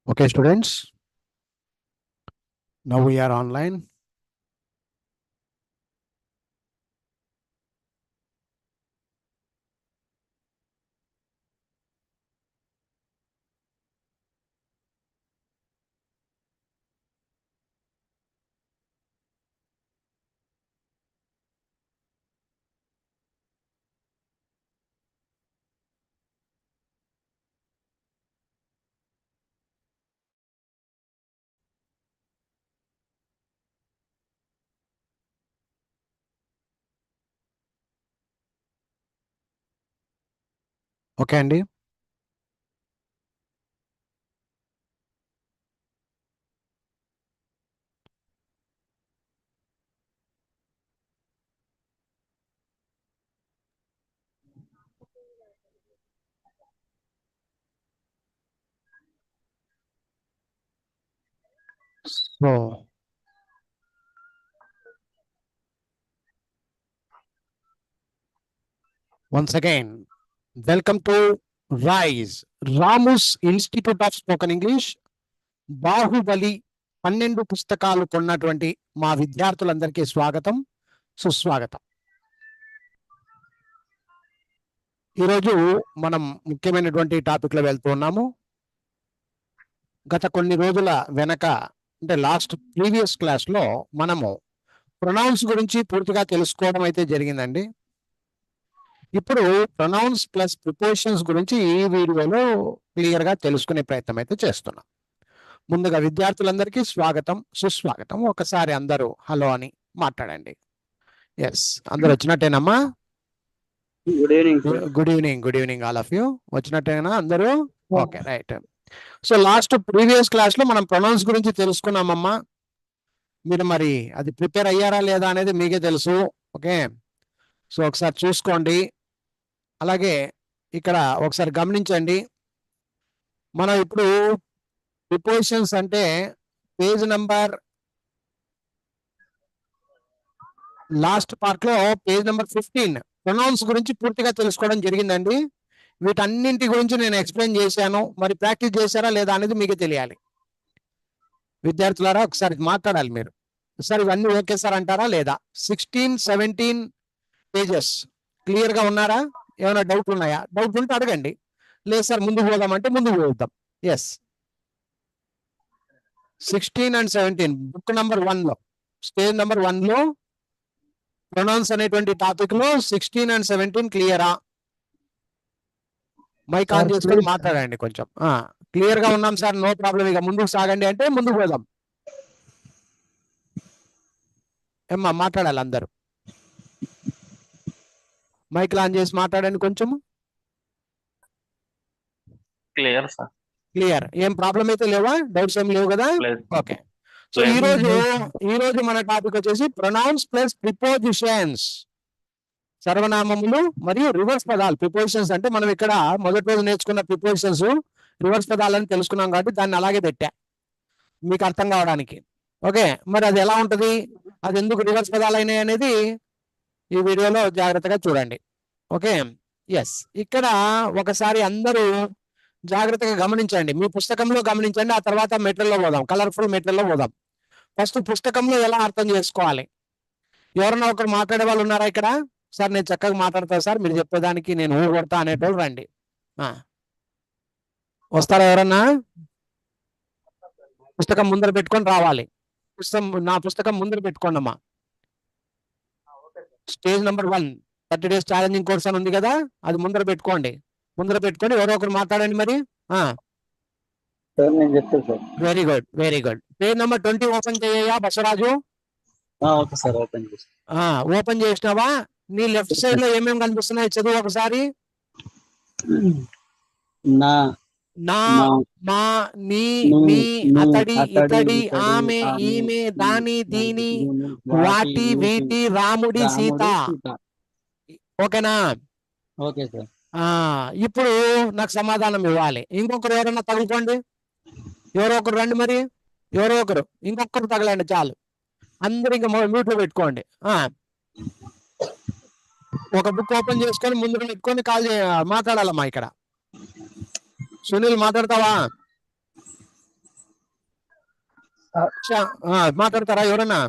Okay, students, now we are online. Okay, Andy. So, once again, welcome to RISE, Ramus Institute of Spoken English, Baahubali 12 పుస్తకాలు కొన్నటువంటి మా విద్యార్థులందరికీ స్వాగతం, సుస్వాగతం. ఈరోజు మనం ముఖ్యమైనటువంటి టాపిక్లో వెళ్తున్నాము. గత కొన్ని రోజుల వెనక అంటే లాస్ట్ ప్రీవియస్ క్లాస్లో మనము ప్రొనౌన్స్ గురించి పూర్తిగా తెలుసుకోవడం అయితే జరిగిందండి. ఇప్పుడు ప్రొనౌన్స్ ప్లస్ ప్రిపోజిషన్స్ గురించి ఈ వీడియోలో క్లియర్ గా తెలుసుకునే ప్రయత్నం అయితే చేస్తున్నాం. ముందుగా విద్యార్థులందరికీ స్వాగతం, సుస్వాగతం. ఒకసారి అందరూ హలో అని మాట్లాడండి. ఎస్, అందరు వచ్చినట్టేనమ్మా? Good evening good evening all of you. వచ్చినట్టేనా అందరూ? Okay, right. So last previous class లో మనం ప్రొనౌన్స్ గురించి తెలుసుకున్నామమ్మా. మీరు మరి అది ప్రిపేర్ అయ్యారా లేదా అనేది మీకే తెలుసు. ఓకే, సో ఒకసారి చూసుకోండి. అలాగే ఇక్కడ ఒకసారి గమనించండి, మనం ఇప్పుడు ప్రిపోజిషన్స్ అంటే పేజ్ నంబర్ లాస్ట్ పార్ట్ లో పేజ్ నెంబర్ 15 ప్రొనౌన్స్ గురించి పూర్తిగా తెలుసుకోవడం జరిగిందండి. వీటన్నింటి గురించి నేను ఎక్స్ప్లెయిన్ చేశాను. మరి ప్రాక్టీస్ చేశారా లేదా అనేది మీకు తెలియాలి. విద్యార్థులారా ఒకసారి మాట్లాడాలి మీరు. సార్ ఇవన్నీ ఓకే సార్ అంటారా లేదా? 16, 17 పేజెస్ క్లియర్ గా ఉన్నారా? ఏమైనా డౌట్ ఉన్నాయా? డౌట్ ఉంటే అడగండి. లేదు సార్ ముందుకు పోదామంటే ముందుకు పోదాం. ఎస్, 16 and 17 బుక్ నెంబర్ 1 లో, స్టేజ్ నెంబర్ 1 లో ప్రొనౌన్స్ అనేటువంటి టాపిక్ లో 16 and 17 క్లియరా? మైక్ ఆన్ చేసుకొని మాట్లాడండి కొంచెం. క్లియర్ గా ఉన్నాం సార్, నో ప్రాబ్లం, ఇక ముందుకు సాగండి అంటే ముందుకు పోదాం. ఏమ్మా మాట్లాడాలి అందరూ. మైక్ ఆన్ చేసి మాట్లాడండి కొంచెం. Clear sir, clear. ఏం ప్రాబ్లం అయితే లేవా? డౌట్స్ ఏం లేవు కదా? ఓకే. సో ఈ రోజు మన టాపిక్ వచ్చేసి ప్రొనౌన్స్ ప్లస్ ప్రిపోజిషన్స్, సర్వనామములు మరియు రివర్స్ పదాలు. ప్రిపోజిషన్స్ అంటే మనం ఇక్కడ మొదటి రోజు నేర్చుకున్న ప్రిపోజిషన్స్ రివర్స్ పదాలని తెలుసుకున్నాం కాబట్టి దాన్ని అలాగే పెట్టా మీకు అర్థం కావడానికి. ఓకే, మరి అది ఎలా ఉంటది, అది ఎందుకు రివర్స్ పదాలు అయినాయి అనేది ఈ వీడియోలో జాగ్రత్తగా చూడండి. Okay, yes. ఇక్కడ ఒకసారి అందరూ జాగ్రత్తగా గమనించండి, మీ పుస్తకంలో గమనించండి. ఆ తర్వాత మెటీరియల్లో పోదాం, కలర్ఫుల్ మెటీరియల్లో పోదాం. ఫస్ట్ పుస్తకంలో ఎలా అర్థం చేసుకోవాలి. ఎవరన్నా ఒకరు మాట్లాడే వాళ్ళు ఉన్నారా ఇక్కడ? సార్ నేను చక్కగా మాట్లాడతా సార్, మీరు చెప్పేదానికి నేను ఊ కొడతా అనేటోళ్ళు రండి. వస్తారా ఎవరన్నా? పుస్తకం ముందర పెట్టుకొని రావాలి. నా పుస్తకం ముందర పెట్టుకోండి అమ్మా. Stage number 1 30 days challenging course అని ఉంది కదా, అది ముందర పెట్టుకోండి. ముందర పెట్టుకొని ఎవరో ఒకరు మాట్లాడండి మరి. Very good, very good. Page number 20 open చేయయా బసవరాజు? ఓపెన్ చేసినావా? నీ లెఫ్ట్ సైడ్ లో ఏమేమి కనిపిస్తున్నాయి చదువు ఒకసారి. నా, మా, నీ, మీ, అతడి, ఇతడి, ఆమె, ఈమె, దాని, దీని, వాటి, వీటి, రాముడి, సీత. ఓకేనా? Okay sir. ఇప్పుడు నాకు సమాధానం ఇవ్వాలి. ఇంకొకరు ఎవరన్నా తగులుకోండి, ఎవరో ఒకరు రండి మరి, ఎవరో ఒకరు ఇంకొకరు తగలండి చాలు. అందరు ఇంకా మ్యూట్ లో పెట్టుకోండి. ఒక బుక్ ఓపెన్ చేసుకొని ముందు పెట్టుకొని మాట్లాడాలమ్మా. ఇక్కడ సునీల్ మాట్లాడతావా? మాట్లాడతారా ఎవరన్నా?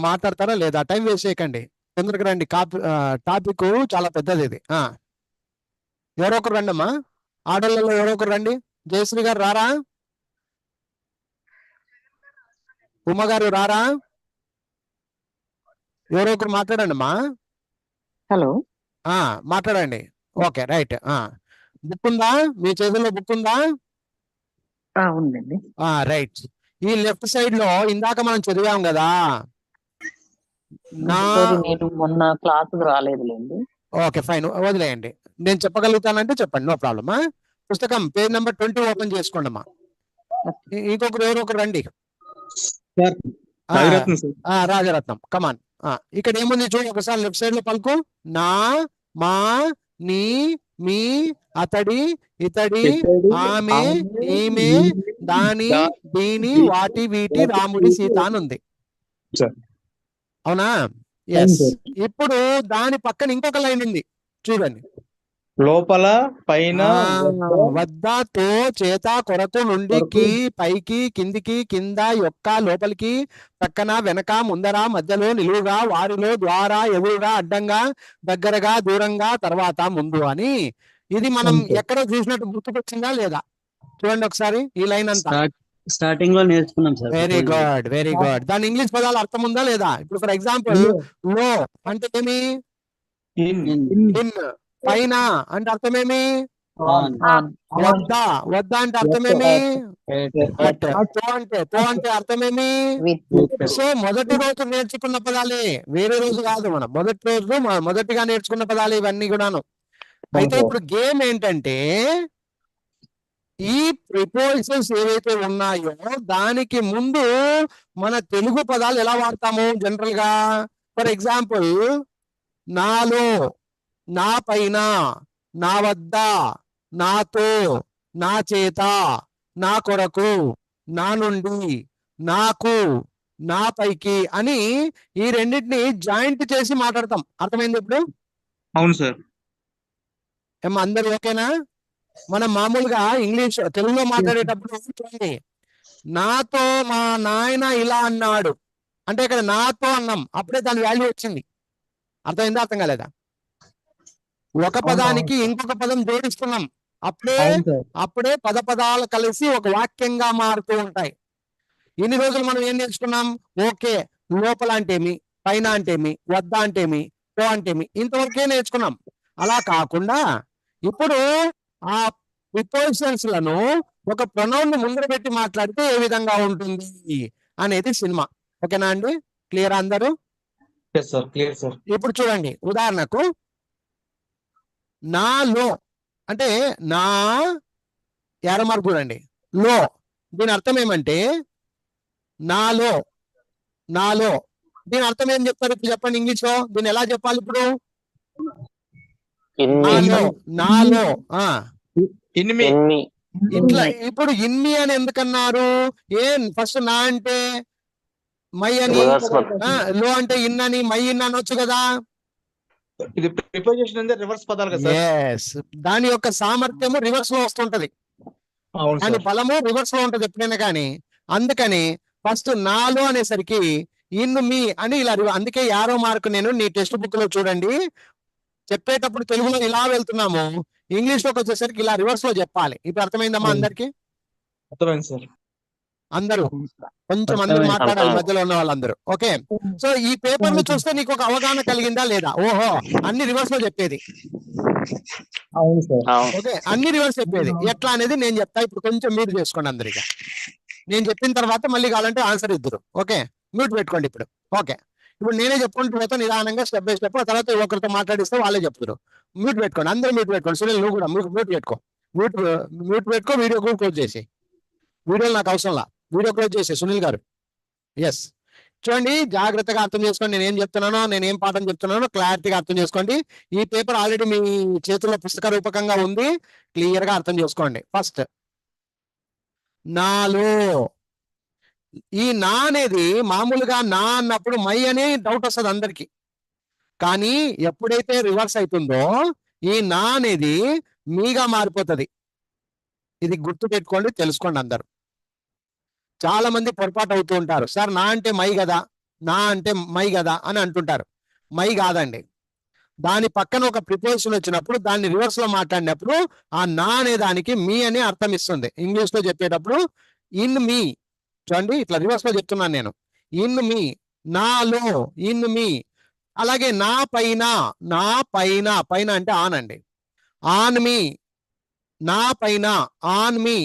మాట్లాడతారా లేదా? టైం వేస్ట్ చేయకండి, తొందరగా రండి. టాపిక్ చాలా పెద్దది ఇది. ఎవరో ఒకరు రండి అమ్మా, ఆడోళ్ళలో ఎవరో ఒకరు రండి. జయశ్రీ గారు రారా? ఉమ్మ గారు రారా? ఎవరో ఒకరు మాట్లాడండి అమ్మా. హలో, మాట్లాడండి. Okay, right. బుక్ ఉందా మీ చేతుల్లో? బుక్ ఉందా? ఉందండి. రైట్. ఈ లెఫ్ట్ సైడ్ లో ఇందాక మనం చదివాం కదా, నా నేను మొన్న క్లాస్ రాలేదులేండి. ఓకే, ఫైన్, వదిలేయండి. నేను చెప్పగలుగుతానంటే చెప్పండి, నో ప్రాబ్లమ్. పుస్తకం పేజ్ నెంబర్ 20 ఓపెన్ చేసుకోండి అమ్మా. ఇంకొకరు ఎవరో ఒకరు రండి. రాజరత్నం, కమాన్. ఇక్కడ ఏముంది చూడు ఒకసారి, లెఫ్ట్ సైడ్ లో పలుకు. నా, మా, నీ, మీ, అతడి, ఇతడి, ఆమె, ఈమె, దాని, దీని, వాటి, వీటి, రాముడి, సీత అని ఉంది. అవునా? ఎస్. ఇప్పుడు దాని పక్కన ఇంకొక లైన్ ఉంది చూడండి. లోపల, పైన, వద్ద, తో, చేత, కొరకు, నుండికి, పైకి, కిందికి, కింద, యొక్క, లోపలికి, పక్కన, వెనక, ముందర, మధ్యలో, నిలువుగా, వారిలో, ద్వారా, ఎదురుగా, అడ్డంగా, దగ్గరగా, దూరంగా, తర్వాత, ముందు అని. ఇది మనం ఎక్కడ చూసినట్టు గుర్తుకొచ్చిందా లేదా? చూడండి ఒకసారి ఈ లైన్ అంతా. స్టార్టింగ్ లో నేర్చుకున్నాం sir. Very good, very good. దాని ఇంగ్లీష్ పదాలు అర్థం ఉందా లేదా? ఇప్పుడు ఫర్ ఎగ్జాంపుల్, లో అంటే ఏమి? ఇన్. పైన అంటే అర్థమేమి? వద్ద. వద్ద అంటే అర్థమేమి? తో అంటే అర్థమేమి? సో మొదటి రోజు నేర్చుకున్న పదాలే, వేరే రోజు కాదు. మనం మొదటి రోజు మొదటిగా నేర్చుకున్న పదాలు ఇవన్నీ కూడాను. అయితే ఇప్పుడు గేమ్ ఏంటంటే, ఈ ప్రిపోజిషన్స్ ఏవైతే ఉన్నాయో దానికి ముందు మన తెలుగు పదాలు ఎలా వాడతాము జనరల్ గా? ఫర్ ఎగ్జాంపుల్, నాలో, నా పైన, నా వద్ద, నాతో, నా చేత, నా కొరకు, నా నుండి, నాకు, నా పైకి అని ఈ రెండింటిని జాయింట్ చేసి మాట్లాడతాం. అర్థమైంది ఇప్పుడు? అవును సార్. ఏమో అందరు ఓకేనా? మనం మామూలుగా ఇంగ్లీష్ తెలుగులో మాట్లాడేటప్పుడు చూడండి, నాతో మా నాయన ఇలా అన్నాడు అంటే ఇక్కడ నాతో అన్నాం, అప్పుడే దాని వాల్యూ వచ్చింది. అర్థమైందా? అర్థం కాలేదా? ఒక పదానికి ఇంకొక పదం జోడిస్తున్నాం, అప్పుడే పదాలు కలిసి ఒక వాక్యంగా మారుతూ ఉంటాయి. ఇన్ని రోజులు మనం ఏం నేర్చుకున్నాం? ఓకే, లోపల అంటేమి, పైన అంటేమి, వద్ద అంటేమి, తో అంటేమి, ఇంతవరకే నేర్చుకున్నాం. అలా కాకుండా ఇప్పుడు ఆ ప్రిపోజిషన్స్ లను ఒక ప్రొనౌన్ ని ముందర పెట్టి మాట్లాడితే ఏ విధంగా ఉంటుంది అనేది సినిమా. ఓకేనా అండి? క్లియర్ అందరూ? Clear sir. ఇప్పుడు చూడండి, ఉదాహరణకు నాలో అంటే నా ఎరమార్కు చూడండి, లో. దీని అర్థం ఏమంటే నాలో. నాలో దీని అర్థం ఏం చెప్తారు ఇప్పుడు చెప్పండి ఇంగ్లీష్ లో? దీన్ని ఎలా చెప్పాలి ఇప్పుడు? నాలో, నాలో. ఇట్లా ఇప్పుడు ఇన్ని అని ఎందుకన్నారు? ఫస్ట్ నా అంటే మై అని, లో అంటే ఇన్ అని, మై ఇన్ అనొచ్చు కదా. ఇది ప్రిపోజిషన్ అంటే రివర్స్ పదాలు కదా సార్? ఎస్, దాని యొక్క సామర్థ్యము రివర్స్ లో వస్తుంటది, దాని బలము రివర్స్ లో ఉంటది ఎప్పుడైనా కానీ. అందుకని ఫస్ట్ నాలో అనేసరికి ఇన్, మీ అని ఇలా. అందుకే యారో మార్క్ నేను నీ టెక్స్ట్ బుక్ లో చూడండి, చెప్పేటప్పుడు తెలుగులో ఇలా వెళ్తున్నాము, ఇంగ్లీష్ లోకి వచ్చేసరికి ఇలా రివర్స్ లో చెప్పాలి. ఇప్పుడు అర్థమైందమ్మా అందరికి? అర్థమైంది సార్. అందరూ కొంచెం అందరూ మాట్లాడాలి, మధ్యలో ఉన్న వాళ్ళందరూ. ఓకే, సో ఈ పేపర్ ను చూస్తే నీకు ఒక అవగాహన కలిగిందా లేదా? ఓహో, అన్ని రివర్స్ లో చెప్పేది. ఓకే, అన్ని రివర్స్ చెప్పేది ఎట్లా అనేది నేను చెప్తా. ఇప్పుడు కొంచెం మీరు చేసుకోండి అందరిగా. నేను చెప్పిన తర్వాత మళ్ళీ కావాలంటే ఆన్సర్ ఇద్దరు. ఓకే, మ్యూట్ పెట్టుకోండి ఇప్పుడు. ఓకే, ఇప్పుడు నేనే చెప్పుకుంటూ పోతా నిదానంగా, స్టెప్ బై స్టెప్. ఆ తర్వాత ఒకరితో మాట్లాడిస్తే వాళ్ళే చెప్తారు. మ్యూట్ పెట్టుకోండి, అందరూ మ్యూట్ పెట్టుకోండి. సునీల్ నువ్వు కూడా మ్యూట్ పెట్టుకో. మ్యూట్ పెట్టుకో, వీడియో కూడా క్లోజ్ చేసి. వీడియోలు నాకు అవసరంలా, వీడియో క్లోజ్ చేసే సునీల్ గారు. ఎస్, చూడండి జాగ్రత్తగా అర్థం చేసుకోండి. నేను ఏం చెప్తున్నానో, నేను ఏం పాఠం చెప్తున్నానో క్లారిటీగా అర్థం చేసుకోండి. ఈ పేపర్ ఆల్రెడీ మీ చేతుల్లో పుస్తక రూపకంగా ఉంది, క్లియర్ గా అర్థం చేసుకోండి. ఫస్ట్ నాలో. ఈ నా అనేది మామూలుగా నా అన్నప్పుడు మై అని డౌట్ వస్తుంది అందరికి, కానీ ఎప్పుడైతే రివర్స్ అవుతుందో ఈ నా అనేది మీగా మారిపోతుంది. ఇది గుర్తు పెట్టుకోండి, తెలుసుకోండి అందరు. చాలా మంది పొరపాటు అవుతూ ఉంటారు. సార్ నా అంటే మై కదా, నా అంటే మై కదా అని అంటుంటారు. మై కాదండి. దాని పక్కన ఒక ప్రిపోజిషన్ వచ్చినప్పుడు దాన్ని రివర్స్ లో మాట్లాడినప్పుడు ఆ నా అనే దానికి మీ అని అర్థం ఇస్తుంది. ఇంగ్లీష్ లో చెప్పేటప్పుడు ఇన్ మీ, చూడండి ఇట్లా రివర్స్ లో చెప్తున్నాను నేను. ఇన్ మీ, నాలో, ఇన్ మీ. అలాగే నా పైన, నా పైన, పైన అంటే ఆన్ అండి. ఆన్ మీ, నా పైన, ఆన్ మీ.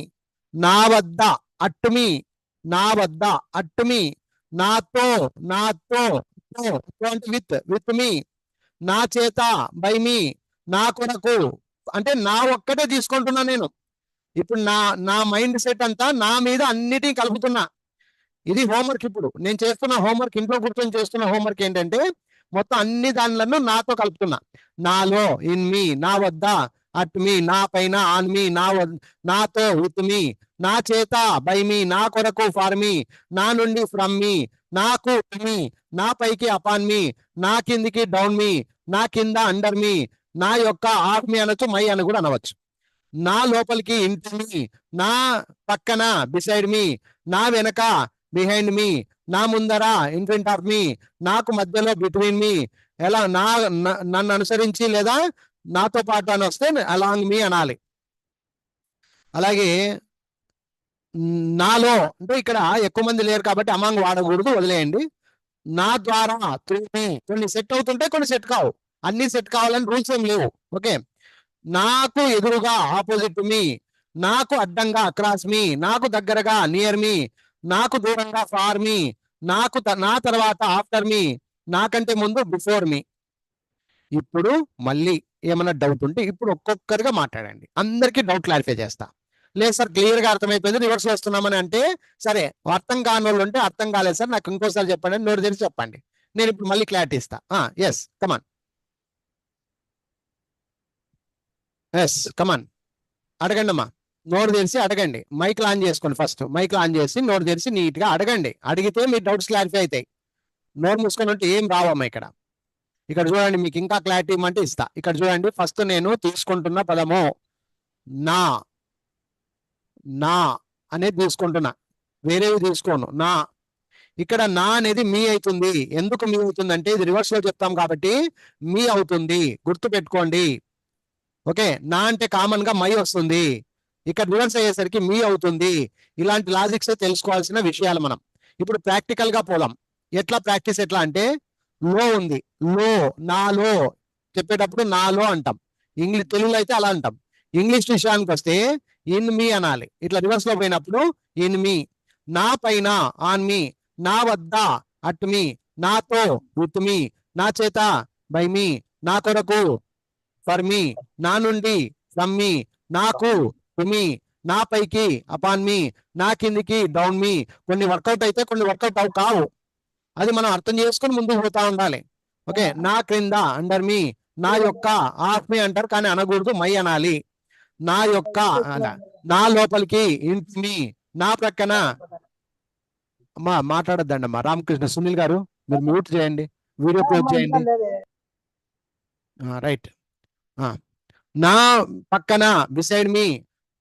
నా వద్ద, అట్ మీ, నా వద్ద, అట్ మీ. నాతో, నాతో, అంటే విత్ మీ. నా చేత, బై మీ. నా కొరకు అంటే నా ఒక్కటే తీసుకుంటున్నా నేను. ఇప్పుడు నా నా మైండ్ సెట్ అంతా నా మీద అన్నిటినీ కలుపుతున్నా. ఇది హోంవర్క్. ఇప్పుడు నేను చేస్తున్న హోంవర్క్, ఇంట్లో కూర్చొని చేస్తున్న హోంవర్క్ ఏంటంటే మొత్తం అన్ని దానిలను నాతో కలుపుతున్నా. నాలో, ఇన్ మీ, నా వద్ద, అట్ మీ, నా పైన, ఆన్ మీ, నాతో, విత్ మీ. నా చేత, బై మీ. నా కొరకు, ఫార్ మీ. నా నుండి, ఫ్రమ్ మీ. నాకు, మీ. నా పైకి, అపాన్ మీ. నా కిందికి, డౌన్ మీ. నా కింద, అండర్ మీ. నా యొక్క, ఆఫ్ మీ అనొచ్చు, మై అని కూడా అనవచ్చు. నా లోపలికి, ఇంటి మీ. నా పక్కన, బిసైడ్ మీ. నా వెనక, బిహైండ్ మీ. నా ముందర, ఇన్ ఫ్రంట్ ఆఫ్ మీ. నాకు మధ్యలో, బిట్వీన్ మీ. ఎలా నన్ను అనుసరించి లేదా నాతో పాటు అని వస్తే అలాంగ్ మీ అనాలి. అలాగే నాలో అంటే ఇక్కడ ఎక్కువ మంది లేరు కాబట్టి అమాంగ్ వాడకూడదు, వదిలేయండి. నా ద్వారా, త్రూ మీ. కొన్ని సెట్ అవుతుంటే కొన్ని సెట్ కావు. అన్ని సెట్ కావాలని రూల్స్ ఏం లేవు. ఓకే. నాకు ఎదురుగా, ఆపోజిట్ మీ. నాకు అడ్డంగా, అక్రాస్ మీ. నాకు దగ్గరగా, నియర్ మీ. నాకు దూరంగా, ఫార్ మీ. నాకు నా తర్వాత, ఆఫ్టర్ మీ. నాకంటే ముందు, బిఫోర్ మీ. ఇప్పుడు మళ్ళీ ఏమైనా డౌట్ ఉంటే ఇప్పుడు ఒక్కొక్కరిగా మాట్లాడండి. అందరికీ డౌట్ క్లారిఫై చేస్తా. లేదు సార్ క్లియర్ గా అర్థమైపోయింది, రివర్స్ లో వస్తున్నామని అంటే సరే. అర్థం కాని వాళ్ళు ఉంటే అర్థం కాలేదు సార్ నాకు ఇంకోసారి చెప్పండి అని నోరు తెరిచి చెప్పండి. నేను ఇప్పుడు మళ్ళీ క్లారిటీ ఇస్తా. ఎస్ కమాన్, ఎస్ కమాన్, అడగండి అమ్మా. నోరు తెరిచి అడగండి. మైక్ ఆన్ చేసుకోండి. ఫస్ట్ మైక్ ఆన్ చేసి నోరు తెరిచి నీట్ గా అడగండి. అడిగితే మీ డౌట్స్ క్లారిఫై అవుతాయి. నోరు మూసుకొని ఉంటే ఏం రావమ్మా ఇక్కడ. ఇక్కడ చూడండి, మీకు ఇంకా క్లారిటీ ఇవ్వమంటే ఇస్తా. ఇక్కడ చూడండి, ఫస్ట్ నేను తీసుకుంటున్న పదము నా. నా అనేది తీసుకుంటున్నా, వేరేవి తీసుకోను. నా. ఇక్కడ నా అనేది మీ అవుతుంది. ఎందుకు మీ అవుతుంది అంటే ఇది రివర్స్ లో చెప్తాం కాబట్టి మీ అవుతుంది. గుర్తు పెట్టుకోండి. ఓకే. నా అంటే కామన్ గా మై వస్తుంది, ఇక్కడ రివర్స్ అయ్యేసరికి మీ అవుతుంది. ఇలాంటి లాజిక్స్ తెలుసుకోవాల్సిన విషయాలు మనం ఇప్పుడు ప్రాక్టికల్ గా పోదాం. ఎట్లా ప్రాక్టీస్ ఎట్లా అంటే లో ఉంది, లో, నాలో చెప్పేటప్పుడు నాలో అంటాం. తెలుగులో అయితే అలా అంటాం. ఇంగ్లీష్ విషయానికి వస్తే ఇన్ మీ అనాలి. ఇట్లా రివర్స్ లో పోయినప్పుడు ఇన్ మీ. నా పైన, ఆన్ మీ. నా వద్ద, అట్ మీ. నాతో, విత్ మీ. నా చేత, బై మీ. నా కొరకు, ఫర్ మీ. నా నుండి, ఫ్రమ్ మీ. నాకు, టు మీ. నా పైకి, అపాన్ మీ. నా కిందికి, డౌన్ మీ. కొన్ని వర్కౌట్ అయితే కొన్ని వర్కౌట్ కావు. అది మనం అర్థం చేసుకుని ముందుకు పోతా ఉండాలి. ఓకే. నా క్రింద, అండర్ మీ. నా యొక్క, ఆఫ్ మీ అంటారు కానీ అనకూడదు, మై అనాలి. నా యొక్క, నా లోపలికి, ఇంటి మీ. నా ప్రక్కన, అమ్మా మాట్లాడద్దండి అమ్మా. రామకృష్ణ, సునీల్ గారు మీరు మ్యూట్ చేయండి, వీడియో క్లోజ్ చేయండి. రైట్. నా పక్కన, బిసైడ్ మీ.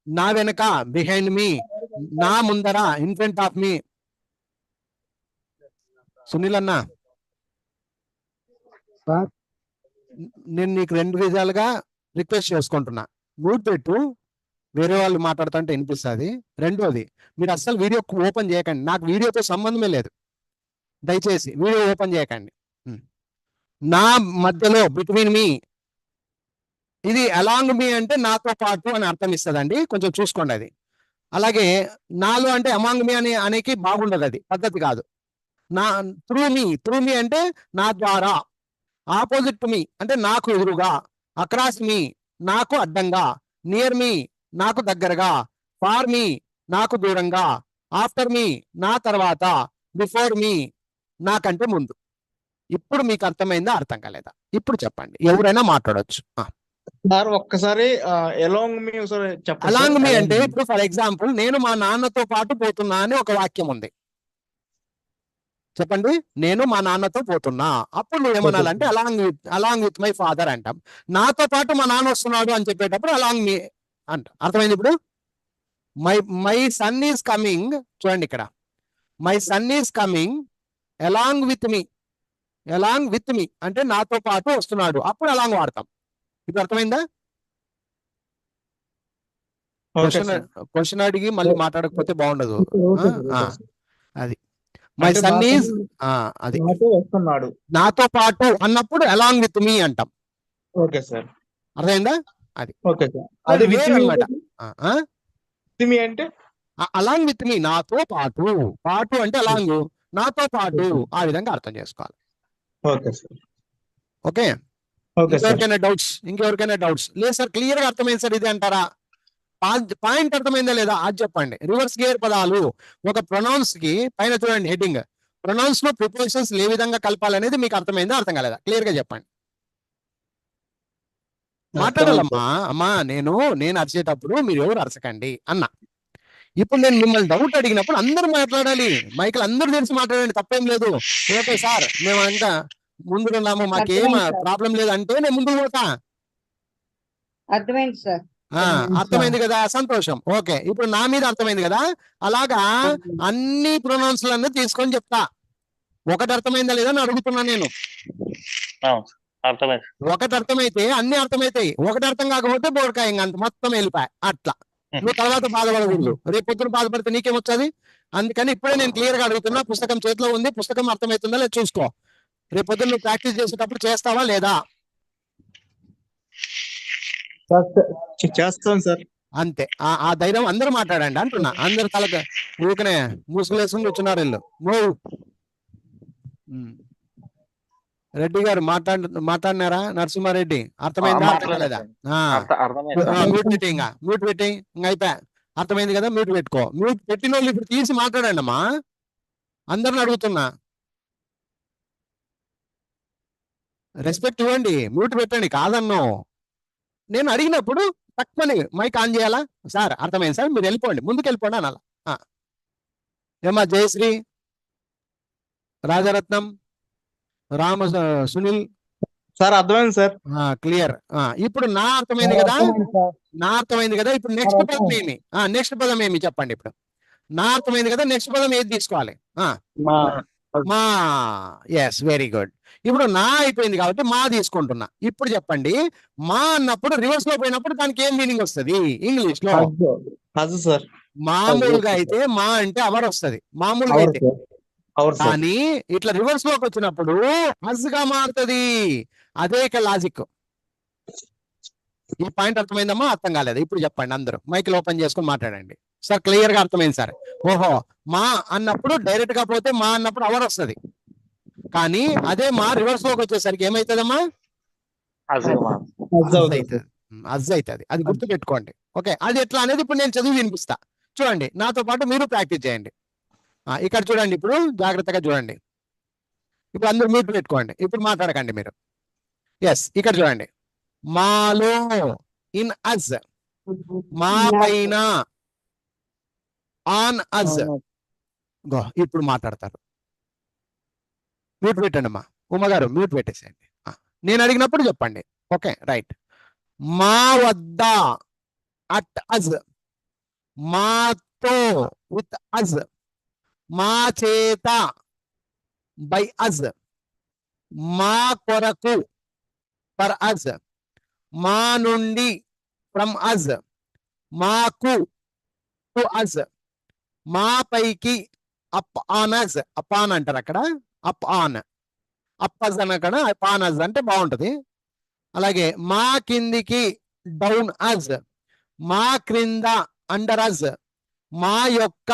నా వెనక, బిహైండ్ మీ. నా ముందర, ఇన్ ఫ్రంట్ ఆఫ్ మీ. సునీల్ అన్న, నేను నీకు 2 విధాలుగా రిక్వెస్ట్ చేసుకుంటున్నా. మ్యూట్ పెట్టు, వేరే వాళ్ళు మాట్లాడుతుంటే వినిపిస్తుంది. రెండోది, మీరు అస్సలు వీడియో ఓపెన్ చేయకండి. నాకు వీడియోతో సంబంధమే లేదు. దయచేసి వీడియో ఓపెన్ చేయకండి. నా మధ్యలో, బిట్వీన్ మీ. ఇది అలాంగ్ మీ అంటే నాతో పాటు అని అర్థం ఇస్తుందండి, కొంచెం చూసుకోండి అది. అలాగే నాలో అంటే అమాంగ్ మీ అనేకి బాగుండదు, అది పద్ధతి కాదు. నా త్రూ మీ. త్రూ మీ అంటే నా ద్వారా. ఆపోజిట్ మీ అంటే నాకు ఎదురుగా. అక్రాస్ మీ నాకు అడ్డంగా. నియర్ మీ నాకు దగ్గరగా. ఫార్ మీ నాకు దూరంగా. ఆఫ్టర్ మీ నా తర్వాత. బిఫోర్ మీ నాకంటే ముందు. ఇప్పుడు మీకు అర్థమైందా, అర్థం కాలేదా? ఇప్పుడు చెప్పండి, ఎవరైనా మాట్లాడొచ్చు. సార్ ఒక్కసారి ఎలాంగ్ మీ ఒకసారి చెప్పండి. అలాంగ్ మీ అంటే ఇప్పుడు ఫర్ ఎగ్జాంపుల్ నేను మా నాన్నతో పాటు పోతున్నా అని ఒక వాక్యం ఉంది. చెప్పండి, నేను మా నాన్నతో పోతున్నా. అప్పుడు నువ్వు ఏమనాలంటే అలాంగ్ విత్ మై ఫాదర్ అంటాం. నాతో పాటు మా నాన్న వస్తున్నాడు అని చెప్పేటప్పుడు అలాంగ్ మీ అంట. అర్థమైంది ఇప్పుడు? మై సన్ ఈస్ కమింగ్, చూడండి ఇక్కడ my son is coming along with me. Along with me అంటే నాతో పాటు వస్తున్నాడు, అప్పుడు అలాంగ్ వాడతాం. ఇప్పుడు అర్థమైందా? Okay sir. క్వశ్చన్ అడిగి మళ్ళీ మాట్లాడకపోతే బాగుండదు. ఓకే సార్, ఆ, ఓకే సార్. అది మై అంటే సన్ నాతో ఈజ్, అది వస్తున్నాడు. నాతో పాటు అన్నప్పుడు అలాంగ్ విత్ మీ అంటాం. Okay sir. అర్థమైందా? అది ఓకే సార్. అది వేరు అన్నమాట. అంటే అలాంగ్ విత్ మీ, నాతో పాటు. పాటు అంటే అలాంగ్, నాతో పాటు, ఆ విధంగా అర్థం చేసుకోవాలి. Okay sir. Okay, okay sir. ఇంకెవరికైనా డౌట్స్ లేదు సార్? క్లియర్ గా అర్థమైంది సార్ ఇది అంటారా? పాయింట్ అర్థమైందా లేదా అది చెప్పండి. రివర్స్ గేర్ పదాలు ఒక ప్రొనౌన్స్ కి పైన చూడండి హెడ్డింగ్, ప్రొనౌన్స్ లో ప్రిపోజిషన్స్ ఏ విధంగా కలపాలనేది మీకు అర్థమైందా అర్థం కాలేదా? క్లియర్ గా చెప్పండి. మాట్లాడాలమ్మా. అమ్మా నేను అరిచేటప్పుడు మీరు ఎవరు అరచకండి అన్నా. ఇప్పుడు నేను మిమ్మల్ని డౌట్ అడిగినప్పుడు అందరూ మాట్లాడాలి, మైకులు అందరూ తెలిసి మాట్లాడండి, తప్పేం లేదు. ఓకే సార్ మేము ఇంకా ముందున్నాము, మాకేం ప్రాబ్లం లేదు అంటే నేను ముందుకు పోతా. అర్థమైంది సార్. అర్థమైంది కదా, సంతోషం. ఓకే, ఇప్పుడు నా మీద అర్థమైంది కదా. అలాగా అన్ని ప్రొనౌన్స్లన్నీ తీసుకొని చెప్తా. ఒకటి అర్థమైందా లేదా అని అడుగుతున్నా నేను. ఒకటి అర్థమైతే అన్ని అర్థమైతాయి, ఒకటి అర్థం కాకపోతే బోర్కాయ ఇంక అంత మొత్తం వెళ్ళిపోయి అట్లా. నువ్వు తర్వాత బాధపడకూడదు, రేపు పొద్దున బాధపడితే నీకేమొచ్చది. అందుకని ఇప్పుడే నేను క్లియర్ గా అడుగుతున్నా, పుస్తకం చేతిలో ఉంది, పుస్తకం అర్థమవుతుందా లేదా చూసుకో. రేపు పొద్దున నువ్వు ప్రాక్టీస్ చేసేటప్పుడు చేస్తావా లేదా? చేస్తాం సార్. అంతే, ఆ ధైర్యం అందరూ మాట్లాడండి అంటున్నా. అందరు తలక ఊకనే ముసుగులేసుకుని కూర్చున్నారు వీళ్ళు. రెడ్డి గారు మాట్లాడినారా? నరసింహారెడ్డి అర్థమైందా అర్థం కాలేదా? మ్యూట్ పెట్టి ఇంకా అయిపోయా. అర్థమైంది కదా, మ్యూట్ పెట్టుకో. మ్యూట్ పెట్టిన వాళ్ళు ఇప్పుడు తీసి మాట్లాడండి అమ్మా, అందరిని అడుగుతున్నా. రెస్పెక్ట్ ఇవ్వండి, మ్యూట్ పెట్టండి కాదన్నో. నేను అడిగినప్పుడు తక్కువని మైక్ ఆన్ చేయాలా? సార్ అర్థమైంది సార్, మీరు వెళ్ళిపోండి, ముందుకు వెళ్ళిపోండి అనాలా. ఏమా జయశ్రీ, రాజరత్నం, రామ, సునీల్ సార్ అర్థమైంది సార్. క్లియర్. ఇప్పుడు నా అర్థమైంది కదా, ఇప్పుడు నెక్స్ట్ పదం ఏమి? నెక్స్ట్ పదం ఏమి చెప్పండి. ఇప్పుడు నా అర్థమైంది కదా, నెక్స్ట్ పదం ఏది తీసుకోవాలి? మా. Yes, very good. ఇప్పుడు నా అయిపోయింది కాబట్టి మా తీసుకుంటున్నా. ఇప్పుడు చెప్పండి, మా అన్నప్పుడు రివర్స్ లో పోయినప్పుడు దానికి ఏం మీనింగ్ వస్తుంది ఇంగ్లీష్ లో? సార్ మామూలుగా అయితే మా అంటే అవర్ వస్తుంది మామూలుగా అయితే, కానీ ఇట్లా రివర్స్ లోకి వచ్చినప్పుడు హజ్ గా మారుతుంది. అదే ఇక లాజిక్. ఈ పాయింట్ అర్థమైందమ్మా? అర్థం కాలేదు? ఇప్పుడు చెప్పండి, అందరూ మైక్ ఓపెన్ చేసుకుని మాట్లాడండి. సార్ క్లియర్ గా అర్థమైంది సార్. ఓహో, మా అన్నప్పుడు డైరెక్ట్ గా పోతే మా అన్నప్పుడు అవర్ వస్తుంది, కానీ అదే మా రివర్స్ లోకి వచ్చేసరికి ఏమైతుందమ్మా? అజ్ అవుతుంది. అది గుర్తు పెట్టుకోండి. ఓకే, అది ఎట్లా అనేది ఇప్పుడు నేను చదివి వినిపిస్తా. చూడండి, నాతో పాటు మీరు ప్రాక్టీస్ చేయండి. ఇక్కడ చూడండి, ఇప్పుడు జాగ్రత్తగా చూడండి. ఇప్పుడు అందరూ మ్యూట్ పెట్టుకోండి, ఇప్పుడు మాట్లాడకండి మీరు. ఎస్, ఇక్కడ చూడండి, మాలో, ఇన్ అజ్, మా పైన, ఆన్ అజ్. ఇప్పుడు మాట్లాడతారు. మ్యూట్ పెట్టండి అమ్మా. ఉమ్మగారు మ్యూట్ పెట్టేసేయండి. నేను అడిగినప్పుడు చెప్పండి. Okay, right. మా వద్ద, అట్ అజ్, మాతో, విత్ అజ్, మా చేత, బై అజ్, మా కొరకు, ఫర్ అజ్, మా నుండి, ఫ్రమ్ అజ్, మాకు, టు అజ్, మా పైకి, upon us. Upon అంటారు అక్కడ, అప్ ఆన్. అప్ అజ్ అని అక్కడ, అప్ ఆన్ అజ్ అంటే బాగుంటది. అలాగే మా కిందికి, డౌన్ అజ్, మా క్రింద, అండర్ అజ్, మా యొక్క,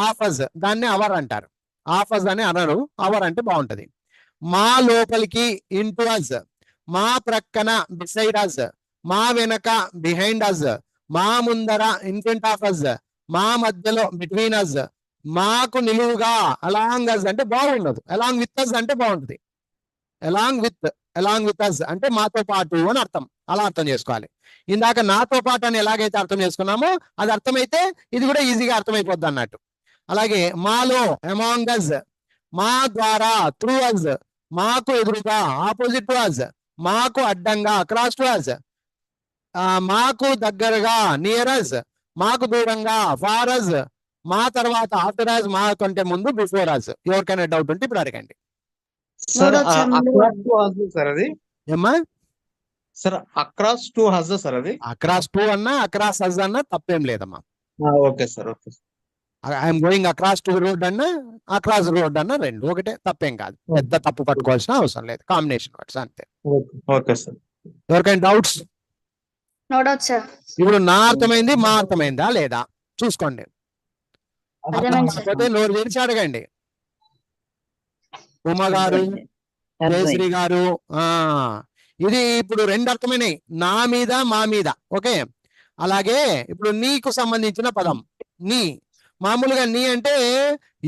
ఆఫ్ అజ్. దాన్ని అవర్ అంటారు. ఆఫ్ అజ్ అని అనరు, అవర్ అంటే బాగుంటది. మా లోపలికి, ఇంటూ అజ్, మా ప్రక్కన, బిసైడ్ అజ్, మా వెనక, బిహైండ్ అజ్, మా ముందర, ఇన్ ఫ్రంట్ ఆఫ్ అజ్, మా మధ్యలో, బిట్వీన్ అజ్, మాకు నిలువుగా, అలాంగ్ అజ్ అంటే బాగుండదు, అలాంగ్ విత్ అజ్ అంటే బాగుంటుంది. అలాంగ్ విత్ అజ్ అంటే మాతో పాటు అని అర్థం. అలా అర్థం చేసుకోవాలి. ఇందాక నాతో పాటు అని ఎలాగైతే అర్థం చేసుకున్నామో అది అర్థమైతే ఇది కూడా ఈజీగా అర్థమైపోద్ది అన్నట్టు. అలాగే మాలో, అమాంగ్ అజ్, మా ద్వారా, త్రూ అజ్, మాకు ఎదురుగా, ఆపోజిట్ టు అజ్, మాకు అడ్డంగా, అక్రాస్ టు అజ్, మాకు దగ్గరగా, నియర్ అజ్, మాకు దూరంగా, ఫార్ అస్ మా తర్వాత, ఆఫ్టర్ అస్ మా కంటే ముందు, బిఫోర్ అస్. ఎవరికైనా డౌట్ ఉంటే ఇప్పుడు అడగండి. Sir across to us sir అది. ఏమ్మా? Sir across to us sir అది. అక్రాస్ టు అన్నా అక్రాస్ అస్ అన్నా తప్పేం లేదమ్మా. Okay sir, okay. I'm going across to road అన్నా అక్రాస్ రోడ్ అన్నా రెండు ఒకటే, తప్పేం కాదు. పెద్ద తప్పు పట్టుకోవాల్సిన అవసరం లేదు. కాంబినేషన్ వర్డ్స్ అంతే. Okay sir. ఎవరికైనా డౌట్స్? No doubt sir. ఇప్పుడు నా అర్థమైంది, మా అర్థమైందా లేదా చూసుకోండి. అర్థమైంది సార్. కాకపోతే నోరు తెరిచి అడగండి. ఉమా గారు, జయశ్రీ గారు, ఇది ఇప్పుడు రెండు అర్థమైనవి, నా మీద మా మీద. ఓకే. అలాగే ఇప్పుడు నీకు సంబంధించిన పదం నీ. మామూలుగా నీ అంటే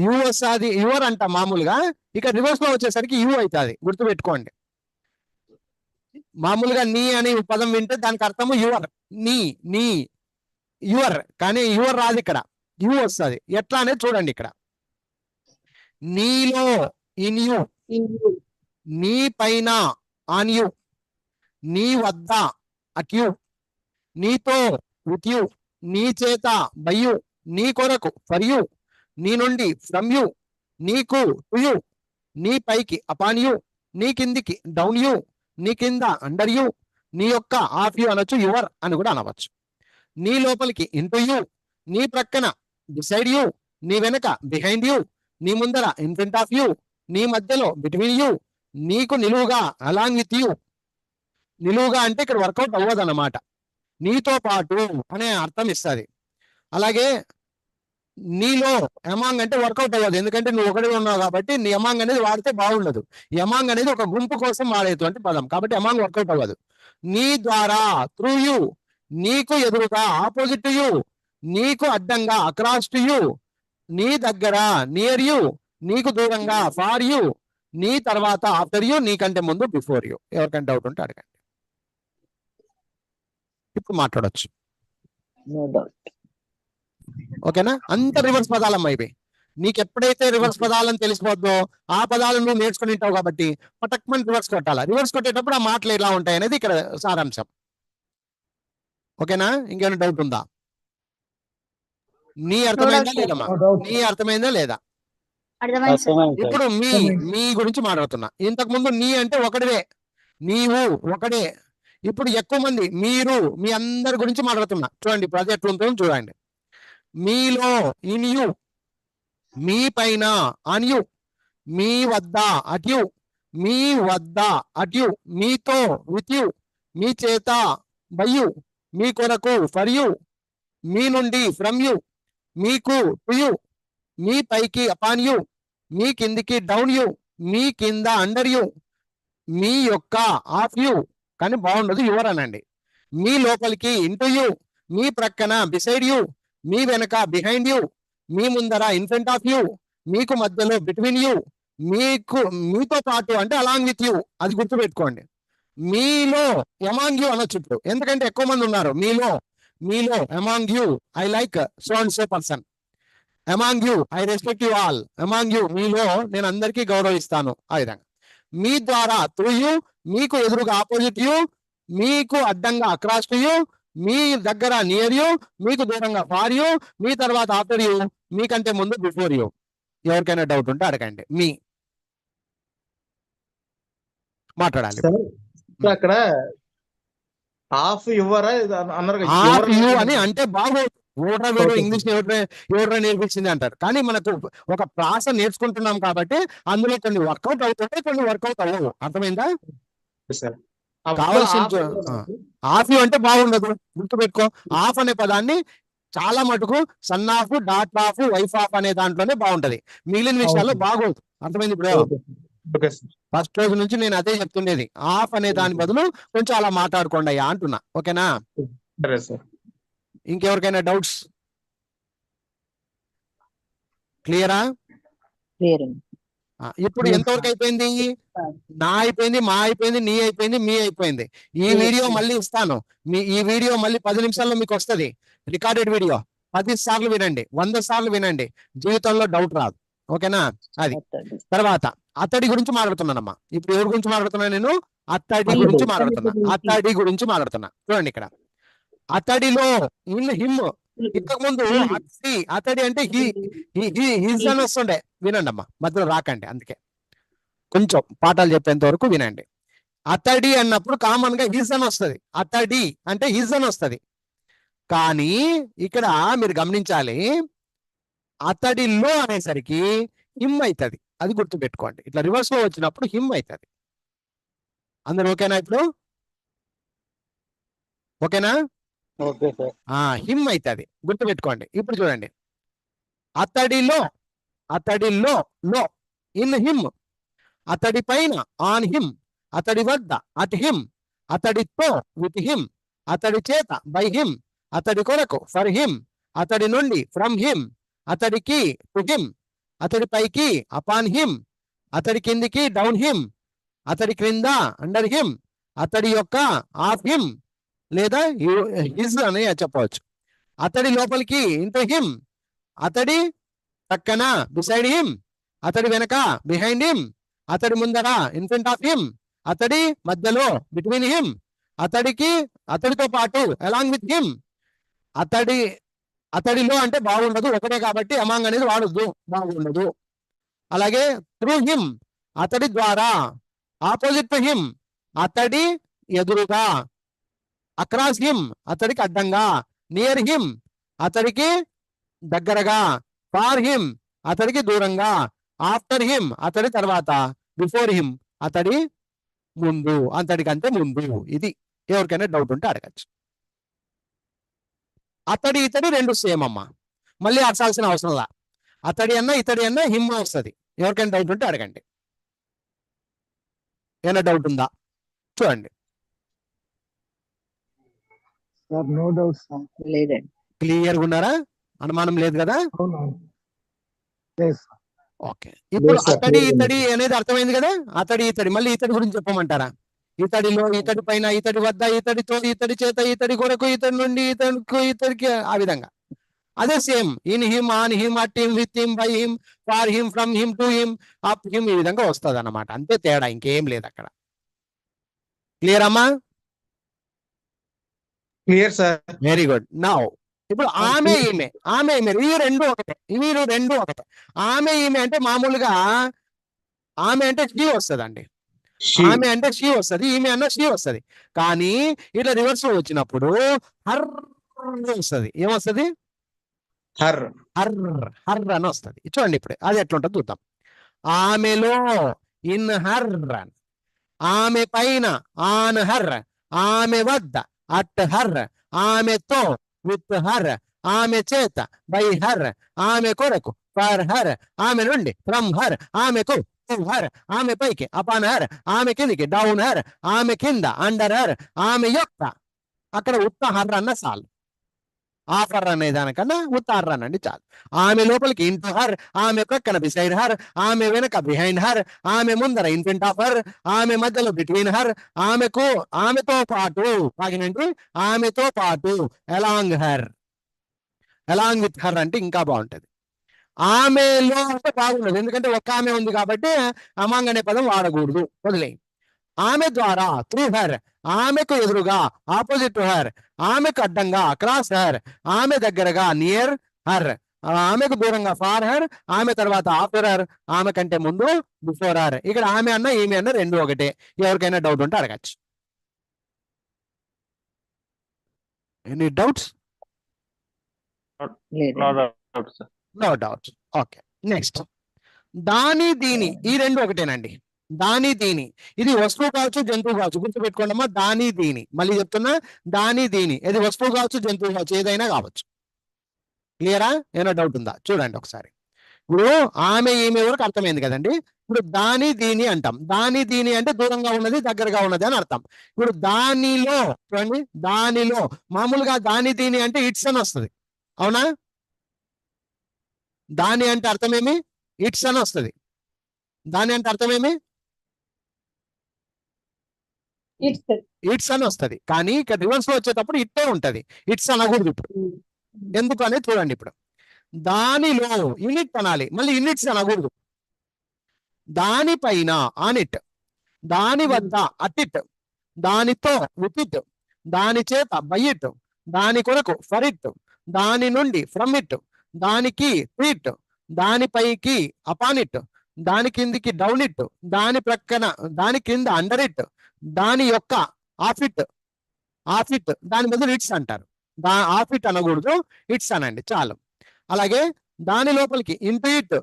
యు వస్తుంది, యువర్ అంట మామూలుగా. ఇక రివర్స్ లో వచ్చేసరికి యు అవుతుంది, గుర్తుపెట్టుకోండి. మామూలుగా నీ అని పదం వింటే దానికి అర్థము యువర్, నీ, నీ యువర్. కానీ యువర్ రాదు, ఇక్కడ యు వస్తుంది. ఎట్లా అనేది చూడండి ఇక్కడ. నీలో, ఇన్ యు. నీ పైన, ఆన్ యు. నీ వద్ద, అట్ యు. నీతో, విత్ యు. నీ చేత, బై యు. నీ కొరకు, ఫర్ యు. నీ నుండి, ఫ్రమ్ యు. నీకు, టు యు. నీ పైకి, అపాన్ యు. నీ కిందికి, డౌన్ యు. నీ కింద, అండర్ యు. నీ యొక్క, ఆఫ్ యు అనొచ్చు, యువర్ అని కూడా అనవచ్చు. నీ లోపలికి, ఇంటూ యు. నీ ప్రక్కన, బిసైడ్ యు. నీ వెనక, బిహైండ్ యు. నీ ముందర, ఇన్ ఫ్రంట్ ఆఫ్ యు. నీ మధ్యలో, బిట్వీన్ యు. నీకు నిలువుగా, అలాంగ్ విత్ యు. నిలువుగా అంటే ఇక్కడ వర్కౌట్ అవ్వదు అన్నమాట. నీతో పాటు అనే అర్థం ఇస్తుంది. అలాగే నీలో, ఎమాంగ్ అంటే వర్కౌట్ అవ్వదు, ఎందుకంటే నువ్వు ఒకడే ఉన్నావు కాబట్టి. నీ ఎమాంగ్ అనేది వాడితే బాగుండదు. ఎమాంగ్ అనేది ఒక గుంపు కోసం వాడేటువంటి పదం కాబట్టి ఎమాంగ్ వర్కౌట్ అవ్వదు. నీ ద్వారా, త్రూ యు. నీకు ఎదురుగా, ఆపోజిట్ టు యు. నీకు అడ్డంగా, అక్రాస్ టు యు. నీ దగ్గర, నియర్ యు. నీకు దూరంగా, ఫార్ యు. నీ తర్వాత, ఆఫ్టర్ యు. నీకంటే ముందు, బిఫోర్ యు. ఎవరికైనా డౌట్ ఉంటే అడగండి. ఇప్పుడు మాట్లాడొచ్చు. No doubt. ఓకేనా? అంత రివర్స్ పదాలమ్మా ఇవి. నీకు ఎప్పుడైతే రివర్స్ పదాలని తెలిసిపోద్దో ఆ పదాలను నువ్వు నేర్చుకుని ఉంటావు కాబట్టి పటక్మని రివర్స్ కొట్టాలా. రివర్స్ కొట్టేటప్పుడు ఆ మాటలు ఎలా ఉంటాయి అనేది ఇక్కడ సారాంశం. ఓకేనా? ఇంకేమైనా డౌట్ ఉందా? నీ అర్థమైందా లేదమ్మా? నీ అర్థమైందా లేదా? అర్థమైంది సార్. ఇప్పుడు మీ గురించి మాట్లాడుతున్నా. ఇంతకు ముందు నీ అంటే ఒకటివే, నీవు ఒకడే. ఇప్పుడు ఎక్కువ మంది, మీరు, మీ అందరి గురించి మాట్లాడుతున్నా. చూడండి ఇప్పుడు అది ఎట్లుంటుందో చూడండి. మీలో, ఇన్ యు. మీ పైన, ఆన్ యు. మీ వద్ద, అట్ యు. మీ వద్ద, అట్ యు. మీతో, విత్ యు. మీ చేత, బై యు. మీ కొరకు, ఫర్ యు. మీ నుండి, ఫ్రమ్ యు. మీకు, టు యు. మీ పైకి, అపాన్ యు. మీ కిందికి, డౌన్ యు. మీ కింద, అండర్ యు. మీ యొక్క, ఆఫ్ యు. కానీ బాగుండదు, యువర్ అనండి. మీ లోపలికి, ఇంటూ యు. మీ ప్రక్కన, బిసైడ్ యు. మీ వెనక, బిహైండ్ యు. మీ ముందర, ఇన్ ఫ్రంట్ ఆఫ్ యు. మీకు మధ్యలో, బిట్వీన్ యు. మీతో పాటు అంటే అలాంగ్ విత్ యు. అది గుర్తుపెట్టుకోండి. మీలో, ఎమాంగ్ యు అనొచ్చు ఇప్పుడు, ఎందుకంటే ఎక్కువ మంది ఉన్నారు. మీలో among you I like so and so person. Among you I respect you all. Among you మీలో నేను అందరికీ గౌరవిస్తాను. ఆ విధంగా. మీ ద్వారా, త్రూ యు. మీకు ఎదురుగా, ఆపోజిట్ యు. మీకు అడ్డంగా, అక్రాస్ టు యు. మీ దగ్గర, నియర్ యు. మీకు దూరంగా, ఫార్ యు. మీ తర్వాత, ఆఫ్టర్ యు. మీకంటే ముందు, బిఫోర్ యు. ఎవరికైనా డౌట్ ఉంటే అడగండి. మీ మాట్లాడాలి. అక్కడ హాఫ్ యువరా అన్నారు కదా, ఆఫ్ యువర్ యు అని అంటే బాగోదు. ఓడ్రా వేడు ఇంగ్లీష్ ఎవడ్రా నేర్పించింది అంటారు. కానీ మనకు ఒక ప్రాస నేర్చుకుంటున్నాం కాబట్టి అందులో కొన్ని వర్కౌట్ అవుతుంటే కొన్ని వర్కౌట్ అవ్వవు. అర్థమైందా? సార్. కావాల్సిన ఆఫ్ యు అంటే బాగుండదు, గుర్తుపెట్టుకో. ఆఫ్ అనే పదాన్ని చాలా మటుకు son of, dot of, wife of అనే దాంట్లోనే బాగుంటది. మిగిలిన విషయాల్లో బాగోదు. అర్థమైంది? ఇప్పుడు ఫస్ట్ రోజు నుంచి నేను అదే చెప్తుండేది. ఆఫ్ అనే దాని బదులు కొంచెం అలా మాట్లాడుకోండి అయ్యా అంటున్నా. ఓకేనా? సరే సార్. ఇంకెవరికైనా డౌట్స్? క్లియరా? క్లియర్. ఇప్పుడు ఎంతవరకు అయిపోయింది? నా అయిపోయింది, మా అయిపోయింది, నీ అయిపోయింది, మీ అయిపోయింది. ఈ వీడియో మళ్ళీ ఇస్తాను. ఈ వీడియో మళ్ళీ 10 నిమిషాల్లో మీకు వస్తుంది. రికార్డెడ్ వీడియో 10 సార్లు వినండి, 100 సార్లు వినండి. జీవితంలో డౌట్ రాదు. ఓకేనా? అది తర్వాత అతడి గురించి మాట్లాడుతున్నానమ్మా. ఇప్పుడు ఎవరి గురించి మాట్లాడుతున్నా? నేను అతడి గురించి మాట్లాడుతున్నా. అతడి గురించి మాట్లాడుతున్నా. చూడండి ఇక్కడ. అతడిలో, ఇన్ హిమ్. ఇంతకు ముందు అతడి అంటే హిజ్ అని వస్తుండే. వినండి అమ్మా, మధ్యలో రాకండి. అందుకే కొంచెం పాఠాలు చెప్పేంత వరకు వినండి. అతడి అన్నప్పుడు కామన్ గా హిజ్ అని వస్తుంది. అతడి అంటే హిజ్ అని వస్తుంది. కానీ ఇక్కడ మీరు గమనించాలి, అతడిలో అనేసరికి హిమ్ అవుతుంది. అది గుర్తుపెట్టుకోండి. ఇట్లా రివర్స్ లో వచ్చినప్పుడు హిమ్ అవుతుంది. అందరు ఓకేనా? ఇప్పుడు ఓకేనా? Okay sir. హిమ్ అవుతుంది, గుర్తుపెట్టుకోండి. ఇప్పుడు చూడండి, అతడిలో లో ఇన్ హిమ్, అతడి పైన ఆన్ హిమ్, అతడి వద్ద అట్ హిమ్, అతడితో విత్ హిమ్, అతడి చేత బై హిమ్, అతడి కొరకు ఫర్ హిమ్, అతడి నుండి ఫ్రమ్ హిమ్, అతడికి టు హిమ్, అతడి పైకి అపాన్ హిమ్, అతడి కిందికి డౌన్ హిమ్, అతడి క్రింద అండర్ హిమ్, అతడి యొక్క ఆఫ్ హిమ్ లేదా హిజ్ అని చెప్పవచ్చు. అతడి లోపలికి ఇంటూ హిమ్, అతడి పక్కన బిసైడ్ హిమ్, అతడి వెనక బిహైండ్ హిమ్, అతడి ముందర ఇన్ ఫ్రంట్ ఆఫ్ హిమ్, అతడి మధ్యలో బిట్వీన్ హిమ్, అతడితో పాటు అలాంగ్ విత్ హిమ్. అతడిలో అంటే బాగుండదు, ఒకటే కాబట్టి అమాంగ్ అనేది వాడద్దు, బాగుండదు. అలాగే త్రూ హిమ్, అతడి ద్వారా, ఆపోజిట్ టు హిమ్, అతడి ఎదురుగా, అక్రాస్ హిమ్, అతడికి అడ్డంగా, నియర్ హిమ్, అతడికి దగ్గరగా, ఫార్ హిమ్, అతడికి దూరంగా, ఆఫ్టర్ హిమ్, అతడి తర్వాత, బిఫోర్ హిమ్, అతడి ముందు, అతడికంటే ముందు. ఇది ఎవరికైనా డౌట్ ఉంటే అడగచ్చు. అతడి ఇతడి రెండు సేమ్ అమ్మా, మళ్ళీ అరసాల్సిన అవసరంలా. అతడి అన్న ఇతడి అన్న హిమ్ వస్తుంది. ఎవరికైనా డౌట్ ఉంటే అడగండి. ఏమైనా డౌట్ ఉందా? చూడండి. No doubt sir. లేదండి. క్లియర్గా ఉన్నారా? అనుమానం లేదు కదా? లేదు సార్. ఓకే. ఇప్పుడు లేదు సార్, అతడి clear గా ఇతడి అనేది అర్థమైంది కదా? అతడి ఇతడి, మళ్ళీ ఇతడి గురించి చెప్పమంటారా? ఇతడిలో, ఇతడి పైన, ఇతడి వద్ద, ఇతడితో, ఇతడి చేత, ఇతడి కొరకు, ఇతడి నుండి, ఇతడికి, ఆ విధంగా. అదే same in him, on him, at him, with him, by him, far him, from him, to him, up him, ఈ విధంగా వస్తుంది అన్నమాట. అంతే తేడా, ఇంకేం లేదు అక్కడ. క్లియర్ అమ్మా? Clear sir. Very good. Now ఇప్పుడు ఆమె ఈమె, ఇవి రెండు ఒకటే. ఆమె ఈమె అంటే మామూలుగా ఆమె అంటే షీ వస్తుందండి. ఆమె అంటే షీ వస్తుంది, ఈమె అన్న షీ వస్తుంది. కానీ ఇట్లా రివర్స్ లో వచ్చినప్పుడు హర్ వస్తుంది. ఏమొస్తుంది? హర్ అని వస్తుంది. చూడండి ఇప్పుడు అది ఎట్లుంటుంది చూద్దాం. ఆమెలో ఇన్ హర్, ఆమె పైన ఆన్ హర్, ఆమె వద్ద అట్ హర్, ఆమెతో విత్ హర్, ఆమె చేత బై హర్, ఆమె కొరకు ఫర్ హర్, ఆమె నుండి ఫ్రమ్ హర్, ఆమెకు హర్, ఆమె పైకి అపాన్ హర్, ఆమె కిందికి డౌన్ హర్, ఆమె కింద అండర్ హర్, ఆమె యొక్క. అక్కడ ఉత్త హర్ అన్న చాలు. ఆఫర్ అనే దానికన్నా ఉత్త హర్ అనండి చాలు. ఆమె లోపలికి ఇంటూ హర్, ఆమె ప్రక్కన బిసైడ్ హర్, ఆమె వెనక బిహైండ్ హర్, ఆమె ముందర ఇన్ ఫ్రంట్ ఆఫ్ హర్, ఆమె మధ్యలో బిట్వీన్ హర్, ఆమెతో పాటు, ఆమెతో పాటు along her, along with her అంటే ఇంకా బాగుంటది. ఆమెలో అంటే బాగుండదు, ఎందుకంటే ఒక్క ఆమె ఉంది కాబట్టి అమాంగ్ అనే పదం వాడకూడదు, వదిలే. ఆమె ద్వారా త్రూ హర్, ఆమెకు ఎదురుగా ఆపోజిట్ టు హర్, ఆమెకు అడ్డంగా క్రాస్ హర్, ఆమె దగ్గరగా నియర్ హర్, ఆమెకు దూరంగా ఫార్ హర్, ఆమె తర్వాత ఆఫ్టర్ హర్, ఆమె కంటే ముందు బిఫోర్ హర్. ఇక్కడ ఆమె అన్న ఈమె అన్న రెండు ఒకటే. ఎవరికైనా డౌట్ ఉంటే అడగచ్చు. Any doubts? No doubts. Okay. Next దాని దీని, ఈ రెండు ఒకటేనండి. దాని దీని, ఇది వస్తువు కావచ్చు, జంతువు కావచ్చు. గుర్తుపెట్టుకోండి అమ్మా, దాని దీని. మళ్ళీ చెప్తున్నా, దాని దీని, ఇది వస్తువు కావచ్చు, జంతువు కావచ్చు, ఏదైనా కావచ్చు. క్లియరా? ఏమైనా డౌట్ ఉందా? చూడండి ఒకసారి. ఇప్పుడు ఆమె ఈమె వరకు అర్థమైంది కదండి. ఇప్పుడు దాని దీని అంటాం. దాని దీని అంటే దూరంగా ఉన్నది, దగ్గరగా ఉన్నది అని అర్థం. ఇప్పుడు దానిలో చూడండి, దానిలో మామూలుగా దాని దీని అంటే ఇట్స్ అని వస్తుంది. అవునా? దాని అంటే అర్థమేమి? ఇట్స్ అని వస్తుంది. దాని అంటే అర్థమేమి? ఇట్స్ అని వస్తుంది. కానీ ఇక్కడ రివర్స్ లో వచ్చేటప్పుడు ఇట్టే ఉంటది. ఇట్స్ అనకూడదు ఇప్పుడు. ఎందుకు అనేది చూడండి. ఇప్పుడు దానిలో యూనిట్ అనాలి, మళ్ళీ యూనిట్స్ అనకూడదు. దానిపైన ఆన్ ఇట్, దాని వద్ద అట్ ఇట్, దానితో విత్ ఇట్, దాని చేత బై ఇట్, దాని కొరకు ఫర్ ఇట్, దాని నుండి ఫ్రమ్ ఇట్, దానికి టు ఇట్, దానిపైకి అపాన్ ఇట్, దాని కిందికి డౌన్ ఇట్, దాని ప్రక్కన దాని కింద అండర్ ఇట్, దాని యొక్క ఆఫ్ ఇట్, దాని బదులు ఇట్స్ అంటారు. ఆఫ్ ఇట్ అనకూడదు, ఇట్స్ అనండి చాలు. అలాగే దాని లోపలికి ఇంటూ ఇట్,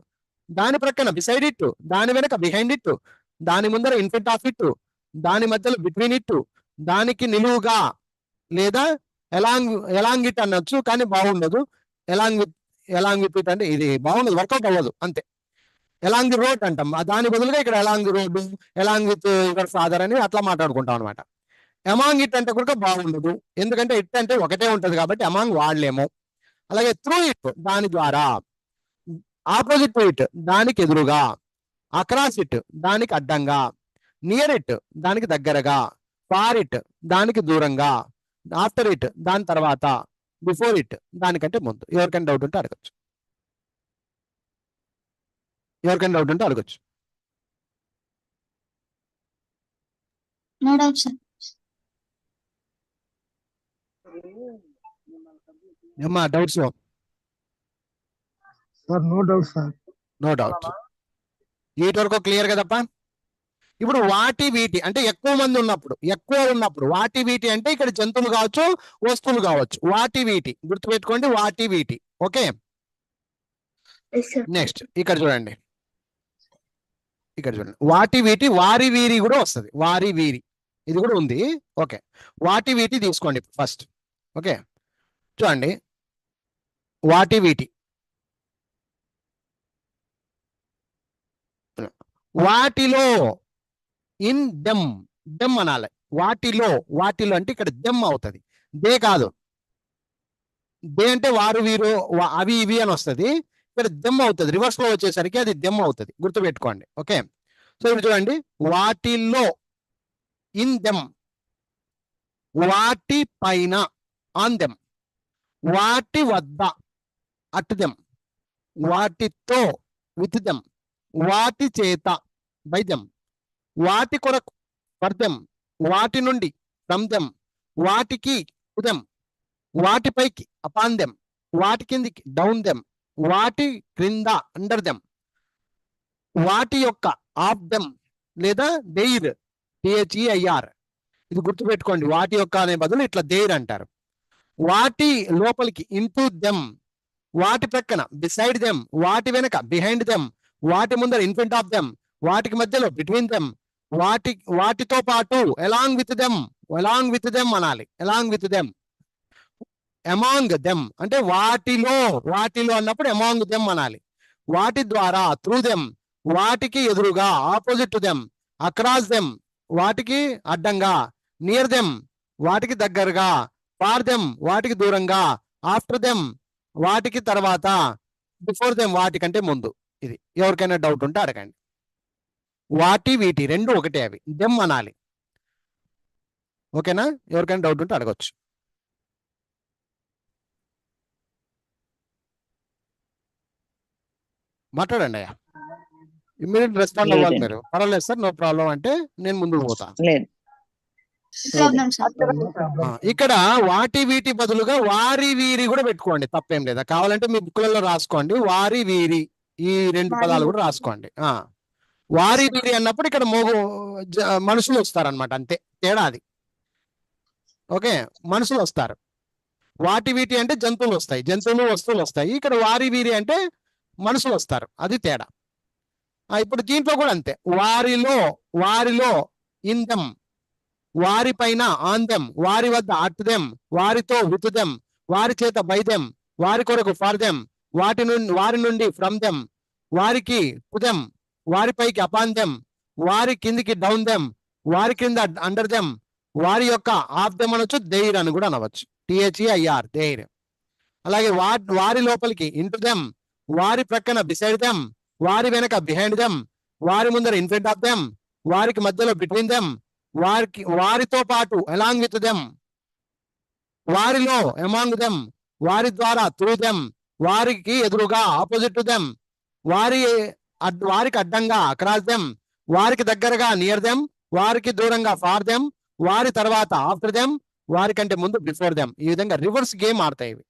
దాని ప్రక్కన బిసైడ్ ఇట్, దాని వెనక బిహైండ్ ఇట్, దాని ముందర ఇన్ఫ్రంట్ ఆఫ్ ఇట్, దాని మధ్యలో బిట్వీన్ ఇట్, దానికి నిలువుగా లేదా ఎలాంగ్ ఇట్ అనొచ్చు, కానీ బాగుండదు. ఎలాంగ్ విత్ ఇట్ అంటే ఇది బాగుండదు, వర్కౌట్ అవ్వదు అంతే. ఎలాంగ్ ది రోడ్ అంటాం, దాని బదులుగా ఇక్కడ along the road, along with your father అని అట్లా మాట్లాడుకుంటాం అనమాట. అమాంగ్ ఇట్ అంటే కూడా బాగుండదు, ఎందుకంటే ఇట్ అంటే ఒకటే ఉంటది కాబట్టి అమాంగ్ వాడలేము. అలాగే త్రూ ఇట్ దాని ద్వారా, ఆపోజిట్ టు ఇట్ దానికి ఎదురుగా, అక్రాస్ ఇట్ దానికి అడ్డంగా, నియర్ ఇట్ దానికి దగ్గరగా, ఫార్ ఇట్ దానికి దూరంగా, ఆఫ్టర్ ఇట్ దాని తర్వాత, బిఫోర్ ఇట్ దానికంటే ముందు. ఎవరికైనా డౌట్ ఉంటే అడగచ్చు, అడగచ్చు. No doubt sir. ఏమ్మా doubts? Sir, no doubt, sir. No doubt. వీటి వరకు క్లియర్ కదప్పా? ఇప్పుడు వాటి వీటి అంటే ఎక్కువ మంది ఉన్నప్పుడు వాటి వీటి అంటే ఇక్కడ జంతువులు కావచ్చు, వస్తువులు కావచ్చు. వాటి వీటి గుర్తుపెట్టుకోండి, వాటి వీటి. Okay, yes sir. నెక్స్ట్ ఇక్కడ చూడండి, వాటి వీటి, వారి వీరి కూడా వస్తుంది. వారి వీరి ఇది కూడా ఉంది. ఓకే, వాటి వీటి తీసుకోండి ఫస్ట్. ఓకే, చూడండి వాటి వీటి. వాటిలో, ఇన్ దెమ్ అనాలి. వాటిలో అంటే ఇక్కడ దెమ్ అవుతుంది, దే కాదు. దే అంటే వారు వీరు అవి ఇవి అని వస్తుంది, ఇక్కడ దెమ్ అవుతుంది. రివర్స్ లో వచ్చేసరికి అది దెమ్ అవుతుంది, గుర్తుపెట్టుకోండి. ఓకే, సో ఇప్పుడు చూడండి, వాటిల్లో, ఇన్ దెమ్, వాటి పైన, ఆన్ దెమ్, వాటి వద్ద, అట్ దెమ్, వాటితో, విత్ దెమ్, వాటి చేత, బై దెమ్, వాటి కొరకు, ఫర్ దెమ్, వాటి నుండి, ఫ్రమ్ దెమ్, వాటికి, టు దెమ్, వాటిపైకి, అపాన్ దెమ్, వాటి కిందికి, డౌన్ దెమ్, వాటి క్రింద, అండర్ దెమ్, వాటి యొక్క, ఆఫ్ దెమ్ లేదా దెయిర్, THEIR. ఇది గుర్తుపెట్టుకోండి, వాటి యొక్క అనే బదులు ఇట్లా దేర్ అంటారు. వాటి లోపలికి, ఇంటూ దెమ్, వాటి ప్రక్కన, బిసైడ్ దెమ్, వాటి వెనక, బిహైండ్ దెమ్, వాటి ముందర, ఇన్ఫ్రంట్ ఆఫ్ దెమ్, వాటికి మధ్యలో, బిట్వీన్ దెమ్, వాటితో పాటు, అలాంగ్ విత్ దెమ్ అనాలి. Along with them, among them అంటే వాటిలో అన్నప్పుడు అమాంగ్ దెమ్ అనాలి. వాటి ద్వారా, త్రూ దెమ్ వాటికి ఎదురుగా, opposite to them, across them వాటికి అడ్డంగా, నియర్ దెమ్ వాటికి దగ్గరగా, ఫార్ దెమ్ వాటికి దూరంగా, ఆఫ్టర్ దెమ్ వాటికి తర్వాత, బిఫోర్ దెమ్ వాటికంటే ముందు. ఇది ఎవరికైనా డౌట్ ఉంటే అడగండి. వాటి వీటి రెండు ఒకటే, అవి దెమ్ అనాలి. ఓకేనా? ఎవరికైనా డౌట్ ఉంటే అడగచ్చు. మాట్లాడండి అయ్యా, ఇమ్మీడియట్ రెస్పాండ్ అవ్వాలి మీరు. పర్వాలేదు సార్, నో ప్రాబ్లం అంటే నేను ముందుకు పోతా. లేదు. Problem sir. ఇక్కడ వాటి వీటి బదులుగా వారి వీరి కూడా పెట్టుకోండి, తప్పేం లేదా. కావాలంటే మీ బుక్లలో రాసుకోండి, వారి వీరి ఈ రెండు పదాలు కూడా రాసుకోండి. వారి వీరి అన్నప్పుడు ఇక్కడ మనుషులు వస్తారనమాట, అంతే తేడా అది. ఓకే, మనుషులు వస్తారు. వాటి వీటి అంటే జంతువులు వస్తాయి, వస్తువులు వస్తాయి. ఇక్కడ వారి వీరి అంటే మనుషులు వస్తారు, అది తేడా. ఇప్పుడు దీంట్లో కూడా అంతే, వారిలో ఇన్ దెమ్, వారి పైన, ఆన్ దెమ్, వారి వద్ద, అట్ దెమ్, వారితో, విత్ దెమ్, వారి చేత, బై దెమ్, వారి కొరకు, ఫర్ దెమ్, వారి నుండి, ఫ్రమ్ దెమ్, వారికి, టు దెమ్, వారిపైకి, అపాన్ దెమ్, వారి కిందికి, డౌన్ దెమ్, వారి కింద, అండర్ దెమ్, వారి యొక్క, ఆఫ్ దెమ్ అనొచ్చు, దెయిర్ అని కూడా అనవచ్చు, THEIR దెయిర్. అలాగే వారి లోపలికి, ఇంటూ దెమ్, వారి ప్రక్కన, బిసైడ్ దెమ్, వారి వెనక, బిహైండ్ దెమ్, వారి ముందర, ఇన్ఫ్రంట్ ఆఫ్ దెమ్, వారికి మధ్యలో, బిట్వీన్ దెమ్, వారితో పాటు, అలాంగ్ విత్ దెమ్, వారిలో, అమాంగ్ దెమ్, వారి ద్వారా, త్రూ దెమ్, వారికి ఎదురుగా, ఆపోజిట్ టు దెమ్, వారికి అడ్డంగా, అక్రాస్ దెమ్, వారికి దగ్గరగా, నియర్ దెమ్, వారికి దూరంగా, ఫార్ దెమ్, వారి తర్వాత, ఆఫ్టర్ దెమ్, వారికంటే ముందు, బిఫోర్ దెమ్. ఈ విధంగా రివర్స్ గేమ్ ఆడతాయి ఇవి.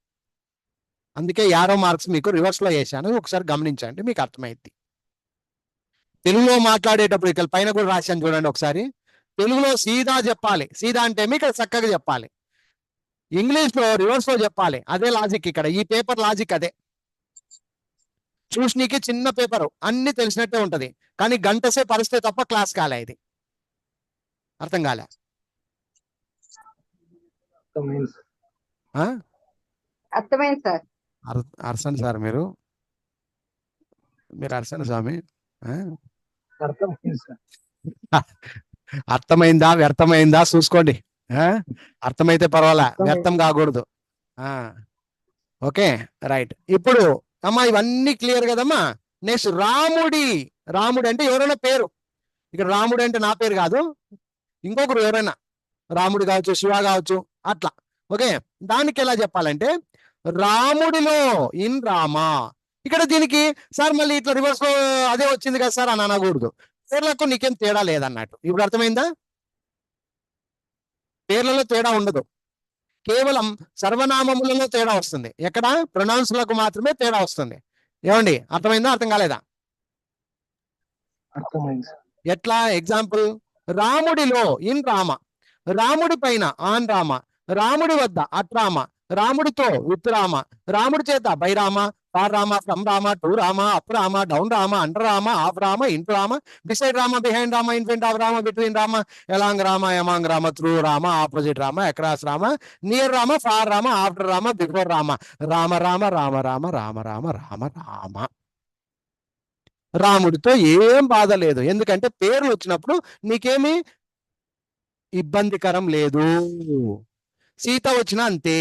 అందుకే యారో మార్క్స్ మీకు రివర్స్ లో వేసాను, ఒకసారి గమనించండి మీకు అర్థమైంది. తెలుగులో మాట్లాడేటప్పుడు ఇక్కడ పైన కూడా రాశాను చూడండి ఒకసారి. తెలుగులో సీదా చెప్పాలి, సీదా అంటే మీకు చక్కగా చెప్పాలి. ఇంగ్లీష్ లో రివర్స్ లో చెప్పాలి. అదే లాజిక్ ఇక్కడ, ఈ పేపర్ లాజిక్ అదే. చూసినీకి చిన్న పేపర్, అన్ని తెలిసినట్టే ఉంటది, కానీ గంట సేపు పరిస్తే తప్ప క్లాస్ కాలే. ఇది అర్థం కాలే? ఆ? అర్థమైంది సార్. అరసండి సార్, మీరు అరసండి స్వామి. అర్థమైంది సార్. అర్థమైందా వ్యర్థమైందా చూసుకోండి. అర్థమైతే పర్వాలా, వ్యర్థం కాకూడదు. Okay right. ఇప్పుడు అమ్మా ఇవన్నీ క్లియర్ కదమ్మా. నెక్స్ట్ రాముడు అంటే ఎవరైనా పేరు. ఇక్కడ రాముడు అంటే నా పేరు కాదు, ఇంకొకరు ఎవరైనా, రాముడు కావచ్చు, శివ కావచ్చు, అట్లా. ఓకే, దానికి ఎలా చెప్పాలంటే రాముడిలో ఇన్ రామ. ఇక్కడ దీనికి సార్ మళ్ళీ ఇట్లా రివర్స్ లో అదే వచ్చింది కదా సార్ అని అనకూడదు. పేర్లకు నీకేం తేడా లేదన్నట్టు. ఇప్పుడు అర్థమైందా? పేర్లలో తేడా ఉండదు, కేవలం సర్వనామములలో తేడా వస్తుంది. ఎక్కడ? ప్రొనౌన్స్ లకు మాత్రమే తేడా వస్తుంది. ఏమండి అర్థమైందా, అర్థం కాలేదా? అర్థమైంది. ఎట్లా? ఎగ్జాంపుల్, రాముడిలో ఇన్ రామ, రాముడి పైన ఆన్ రామ, రాముడి వద్ద అట్ రామ, రాముడితో విత్ రామ, రాముడి చేత by Rama, far Rama, from Rama, to Rama, up Rama, down Rama, under Rama, off Rama, into Rama, beside Rama, behind Rama, in front of Rama, between Rama, along Rama, among Rama, through Rama, opposite Rama, across Rama, near Rama, far Rama, after Rama, before Rama, Rama Rama Rama Rama Rama Rama Rama Rama. Rama ఏం బాధ లేదు, ఎందుకంటే పేర్లు వచ్చినప్పుడు నీకేమి ఇబ్బందికరం లేదు. సీత వచ్చిన అంతే,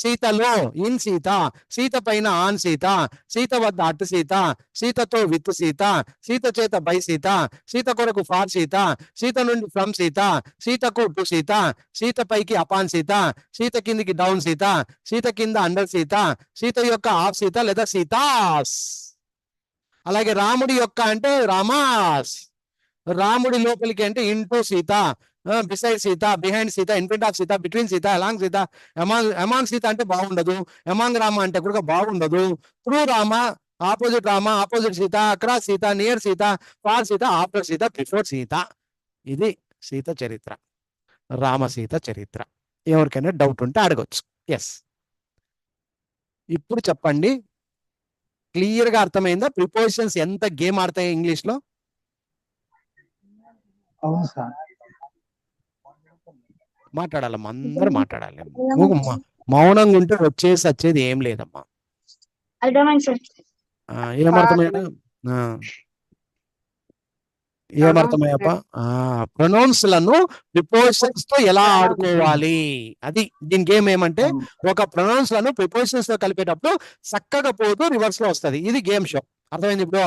సీతలో ఇన్ సీత, సీత పైన ఆన్ సీత, సీత వద్ద అటు సీత, సీతతో విత్ సీత, సీత చేత బై సీత, సీత కొరకు ఫార్ సీత, సీత నుండి ఫ్రమ్ సీత, సీతకు టు సీత, సీత పైకి అపాన్ సీత, సీత కిందికి డౌన్ సీత, సీత కింద అండర్ సీత, సీత యొక్క ఆఫ్ సీత లేదా సీతాస్. అలాగే రాముడి యొక్క అంటే రామాస్, రాముడి లోపలికి అంటే into Sita, beside Sita, behind Sita, in front of Sita, between Sita, along Sita, among Sita అంటే బాగుండదు, అమాంగ్ రామ అంటే కూడా బాగుండదు, through Rama, opposite Rama, opposite Sita, across Sita, near Sita, far Sita, after Sita, before Sita. ఇది సీత చరిత్ర, రామ సీత చరిత్ర. ఎవరికైనా డౌట్ ఉంటే అడగొచ్చు. ఎస్, ఇప్పుడు చెప్పండి, క్లియర్ గా అర్థమైందా? ప్రిపోజిషన్స్ ఎంత గేమ్ ఆడతాయి ఇంగ్లీష్ లో? అవును సార్. మాట్లాడాలమ్మా, అందరూ మాట్లాడాలి. మౌనంగా ఉంటే వచ్చేది ఏం లేదమ్మా. అర్థమైంది సార్. ఏమర్థమయ్యా? ఏమర్థమయ్యప్ప? ప్రొనౌన్స్ లను ప్రిపోజిషన్స్ తో ఎలా ఆడుకోవాలి, అది దీని గేమ్. ఏమంటే ఒక ప్రొనౌన్స్ లను ప్రిపోజిషన్స్ తో కలిపేటప్పుడు చక్కగా పోతూ రివర్స్ లో వస్తది. ఇది గేమ్ షో. అర్థమైంది ఇప్పుడు?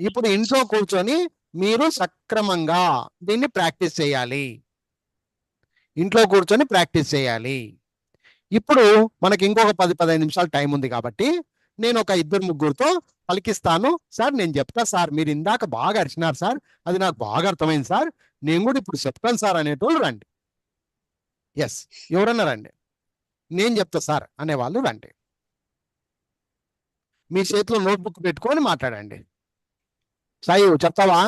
ఇప్పుడు ఇంట్లో కూర్చొని మీరు సక్రమంగా దీన్ని ప్రాక్టీస్ చేయాలి. ఇంట్లో కూర్చొని ప్రాక్టీస్ చేయాలి. ఇప్పుడు మనకి ఇంకొక 10-15 నిమిషాలు టైం ఉంది కాబట్టి నేను ఒక 2-3తో పలికిస్తాను. సార్ నేను చెప్తా సార్, మీరు ఇందాక బాగా అరిచినారు సార్, అది నాకు బాగా అర్థమైంది సార్, నేను కూడా ఇప్పుడు చెప్తాను సార్ అనేటోళ్ళు రండి. ఎస్, ఎవరన్నా రండి. నేను చెప్తా సార్ అనేవాళ్ళు రండి. మీ చేతిలో నోట్బుక్ పెట్టుకొని మాట్లాడండి. సాయి చెప్తావా?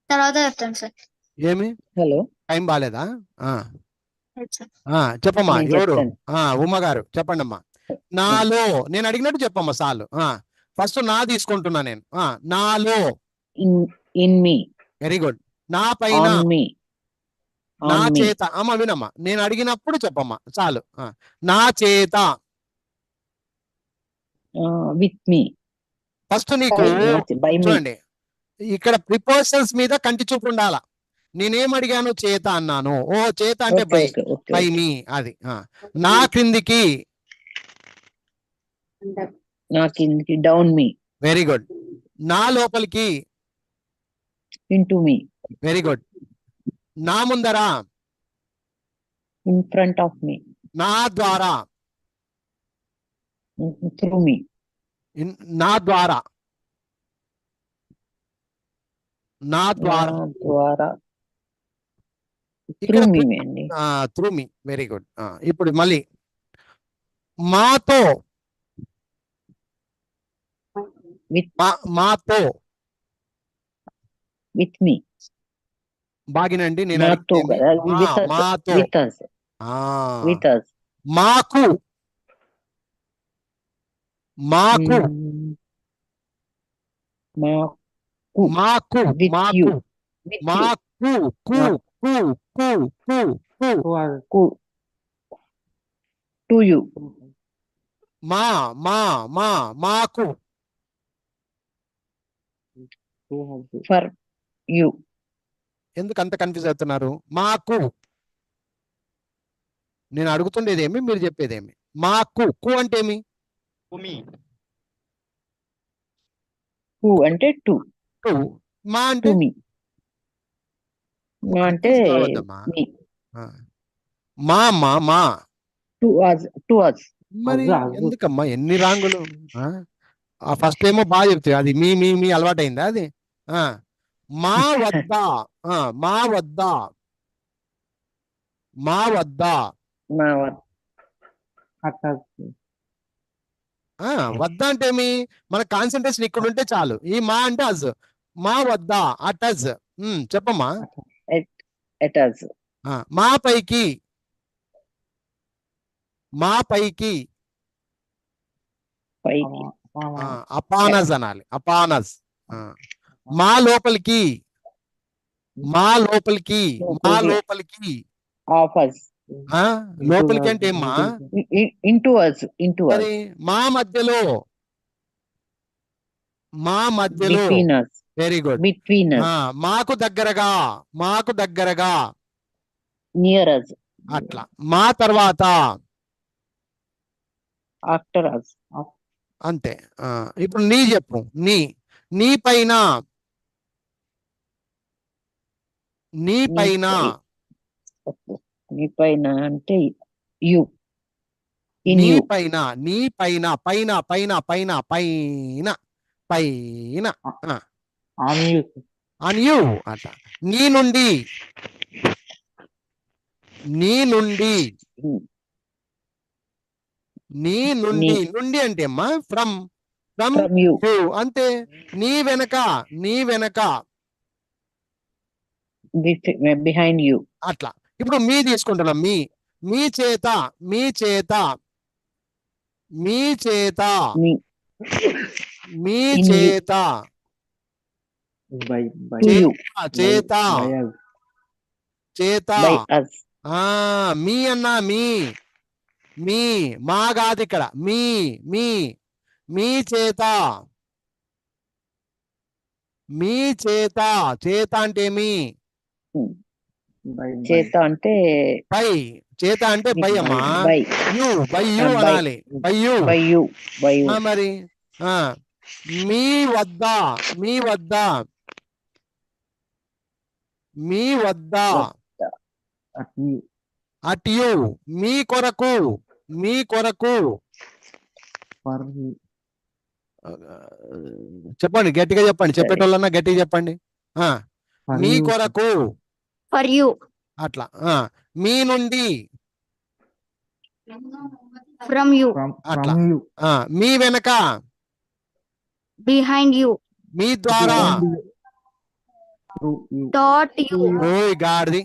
తర్వాత చెప్తాను సార్. ఏమి హలో, టైం బాలేదా? చెప్పమ్మా. నేను ఎవరు? చెప్తాను. ఉమ్మ గారు చెప్పండి అమ్మా. నాలో, నేను అడిగినట్టు చెప్పమ్మా చాలు. ఫస్ట్ నా తీసుకుంటున్నా నేను. నాలో, ఇన్ మీ, వెరీ గుడ్. నా పైన, ఆన్ మీ, నా ఆన్ మీ, చేత. అమ్మా వినమ్మా, నేను అడిగినప్పుడు చెప్పమ్మా చాలు. నా చేత, విత్ మీ. ఫస్ట్ నీకు బై మీ. చూడండి, ఇక్కడ ప్రిపోజిషన్స్ మీద కంటి చూపు ఉండాలా. నేనేం అడిగాను? చేత అన్నాను. ఓ చేత అంటే బై, బై మీ. అది నా క్రిందికి, నా కిందికి, డౌన్ మీ. Very good. నా లోపలికి, ఇంటూ మీ. Very good. నా ముందర, ఇన్ ఫ్రంట్ ఆఫ్ మీ. నా ద్వారా, త్రూ మీ. నా ద్వారా, నా ద్వారా, ద్వారా, ఇక్కడ Through me అండి. త్రూ మీ, వెరీ గుడ్. ఇప్పుడు మళ్ళీ మాతో, With మాతో with me. బాగినండి. నేను మాతో అడిగింది కదా, with us. మాతో. With us. With us. మాకు, మాకు, మాకు, With మాకు, you. With you. మాకు, కు, కు, కు, కు, కు, To you. మా, మాకు, For you. ఎందుకు అంత కన్ఫ్యూజ్ అవుతున్నారు? మాకు, నేను అడుగుతుండేదేమి, మీరు చెప్పేదేమి? మాకు, కు అంటే ఏమి? Who అంటే to. టు. మా అంటే To me. మా అంటే confuse కావద్దమ్మా. me. మా To us. To us. మరి ఎందుకమ్మా ఎన్ని రాంగులు? ఫస్ట్ ఏమో బాగా చెప్తే అది మీ మీ మీ అలవాటైందా అది? మా వద్ద, మా వద్ద, మా వద్ద, మా వద్ద అంటే ఏమి? మన కాన్సన్ట్రేషన్ ఇక్కడ ఉంటే చాలు. ఈ మా అంటే అజ్, మా వద్ద, అట్ అజ్. చెప్పమ్మా. at us. మా పైకి, మా పైకి, పైకి. అపానజ్ అనాలి, అపానజ్. మా లోపలికి, మా లోపలికి, మా లోపలికి, Of us. లోపలికి అంటే ఏమ్మా? Into us. Into us. మరి మా మధ్యలో, మా మధ్యలో. Between us. Very good. Between us. మాకు దగ్గరగా, మాకు దగ్గరగా, Near us. అట్లా. మా తర్వాత, After us. అంతే. ఇప్పుడు నీ చెప్పు. నీ, నీ పైన, నీ పైన, నీ పైన అంటే you. In నీ you. పైన, నీ పైన, పైన, పైన, పైన, పైన, పైన, ఆన్ యూ అట్లా. నీ నుండి, నీ నుండి, నీ నుండి, నుండి అంటే అమ్మా from, from From you. You అంతే. నీ వెనక, నీ వెనక, Behind you. అట్లా. ఇప్పుడు మీ తీసుకుంటున్నాం. మీ, మీ చేత, మీ చేత, మీ చేత, Me. Me In you. చేత, To you. చేత, చేత, By us. మీ అన్నా, మీ, మీ, మా కాదు ఇక్కడ. మీ, మీ, మీ చేత, మీ చేత, చేత అంటే ఏమి? చేత అంటే బై, చేత అంటే బై అమ్మా. by. You, by you by. అనాలి. By you. By you. By you. మరి మీ వద్ద, మీ వద్ద, మీ వద్ద, అట్ యూ, మీ కొరకు, మీ కొరకు. చెప్పండి గట్టిగా చెప్పండి. చెప్పేటోళ్ళన్నా గట్టిగా చెప్పండి. మీ కొరకు, For you. అట్లా. మీ నుండి, From you. అట్లా. మీ వెనక, Behind you. మీ ద్వారా. Dot you. ఓయ్ గాడిది,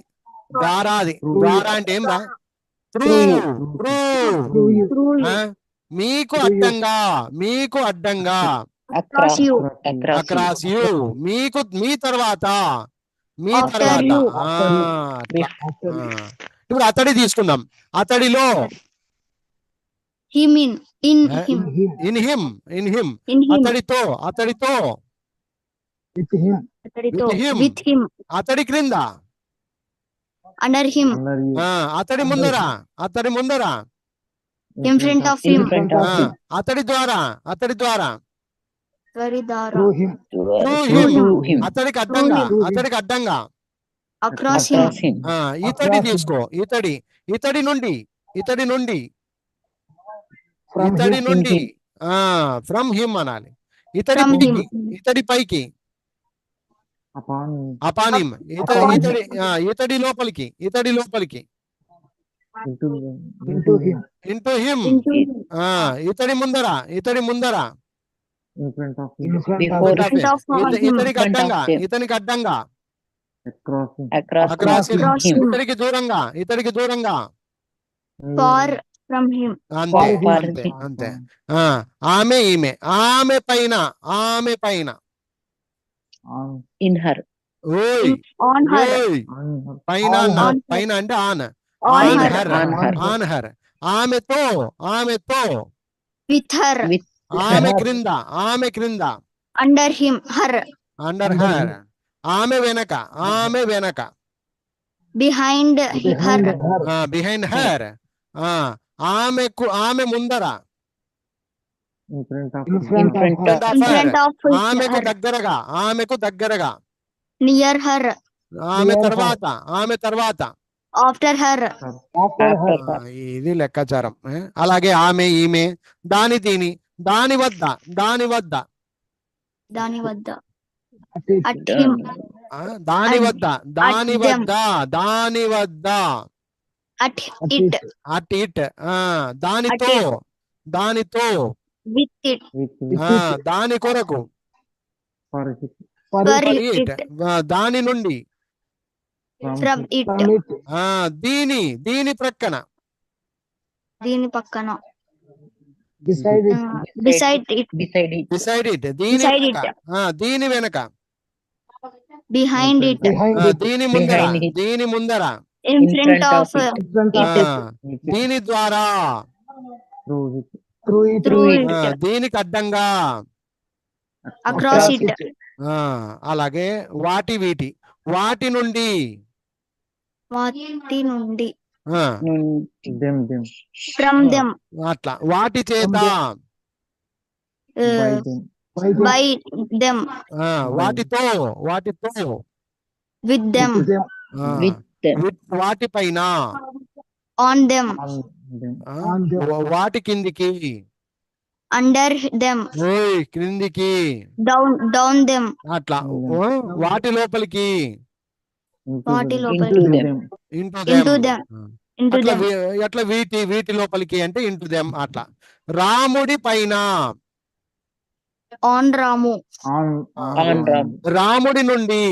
దారాది. ద్వారా అంటే ఏం రా? Through, through. Through you. మీకు అడ్డంగా, మీకు అడ్డంగా, Across you. Across across you. మీకు, మీ తర్వాత, మీ After తర్వాత. you. అట్లా. ఇప్పుడు అతడి తీసుకుందాం. అతడిలో, Him in. In him. In him, in him. In him. అతడితో, అతడితో, With him. అతడితో. With him. With him. అతడి క్రింద, Under him. అతడి ముందర, అతడి ముందర, In front of him. In front of him. అతడి ద్వారా, అతడి ద్వారా, Varidara. Through him. Through Through him. అతడికి అడ్డంగా, Through him. అతడికి అడ్డంగా. Across him. Across him. ఇతడి తీసుకో. ఇతడి, ఇతడి నుండి, ఇతడి నుండి, From ఇతడి him. నుండి. ఫ్రమ్ హిమ్ అనాలి. ఇతడి From పైకి, him. ఇతడి పైకి, upon అపాన్ హిమ్, ఇతడి లోపలికి, ఇతడి లోపలికి, into him into him, into ఇతడి ముందర, ఇతడి ముందర, in front of him Before front of him, ఇతడికి front of అడ్డంగా, them. ఇతనికి అడ్డంగా, across him across across him, Across him. ఇతడికి దూరంగా, ఇతడికి దూరంగా, far from him, అంతే Far అంతే him. అంతే. ఆమె ఈమె, ఆమె పైన, ఆమె పైన, on in her ఓయ్ on her, ఓయ్, on her పైన on అన్న, her. పైన అంటే on, on on her, her, on her on her, ఆమెతో, ఆమెతో, with her, with ఆమె her. క్రింద, ఆమె క్రింద, under him, her, under Under her, ఆమె వెనక, ఆమె వెనక, behind behind her, her behind her, ఆమెకు, ఆమె ముందర, in front of in him front front of of in her, front of ఆమెకు her, దగ్గరగా, ఆమెకు దగ్గరగా, near her, ఆమె Near her. తర్వాత, ఆమె తర్వాత, after her, after her after her ఇది లెక్కాచారం. అలాగే ఆమె ఈమె, దాని దీని, దాని వద్ద, దాని వద్ద, దాని వద్ద, at it at him, దాని At- వద్ద, దాని at them. వద్ద, దాని వద్ద, at at it, it at it, దానితో, At దానితో, with it, with దాని కొరకు, for it for for it, it, దాని నుండి, from it, from it దీని, దీని ప్రక్కన, దీని పక్కన, beside it beside it, beside it beside it, దీని Beside వెనక, దీని వెనక, behind it, behind it దీని ముందర, Behind it. దీని ముందర, in front of it in front of ఆ, it దీని ద్వారా, through it through it through it, దీనికి అడ్డంగా, across it, అలాగే వాటి వీటి, వాటి నుండి, వాటి నుండి, ఆ, నుండి them from them, అట్లా, వాటి చేత, by uh, them by them by them, వాటితో, వాటితో, with them, them with them వాటిపైన, on them, on them ఆ, వాటి కిందికి, under them, ఓయ్ క్రిందికి, down them, అట్లా, వాటి లోపలికి, into వాటి them లోపలికి, into them into into them, them, into అట్లా them, అట్లా వీటి, వీటి లోపలికి అంటే ఇంటూ దెమ్, అట్లా. రాముడి పైన, on Ramu, on on Ram రాముడి నుండి,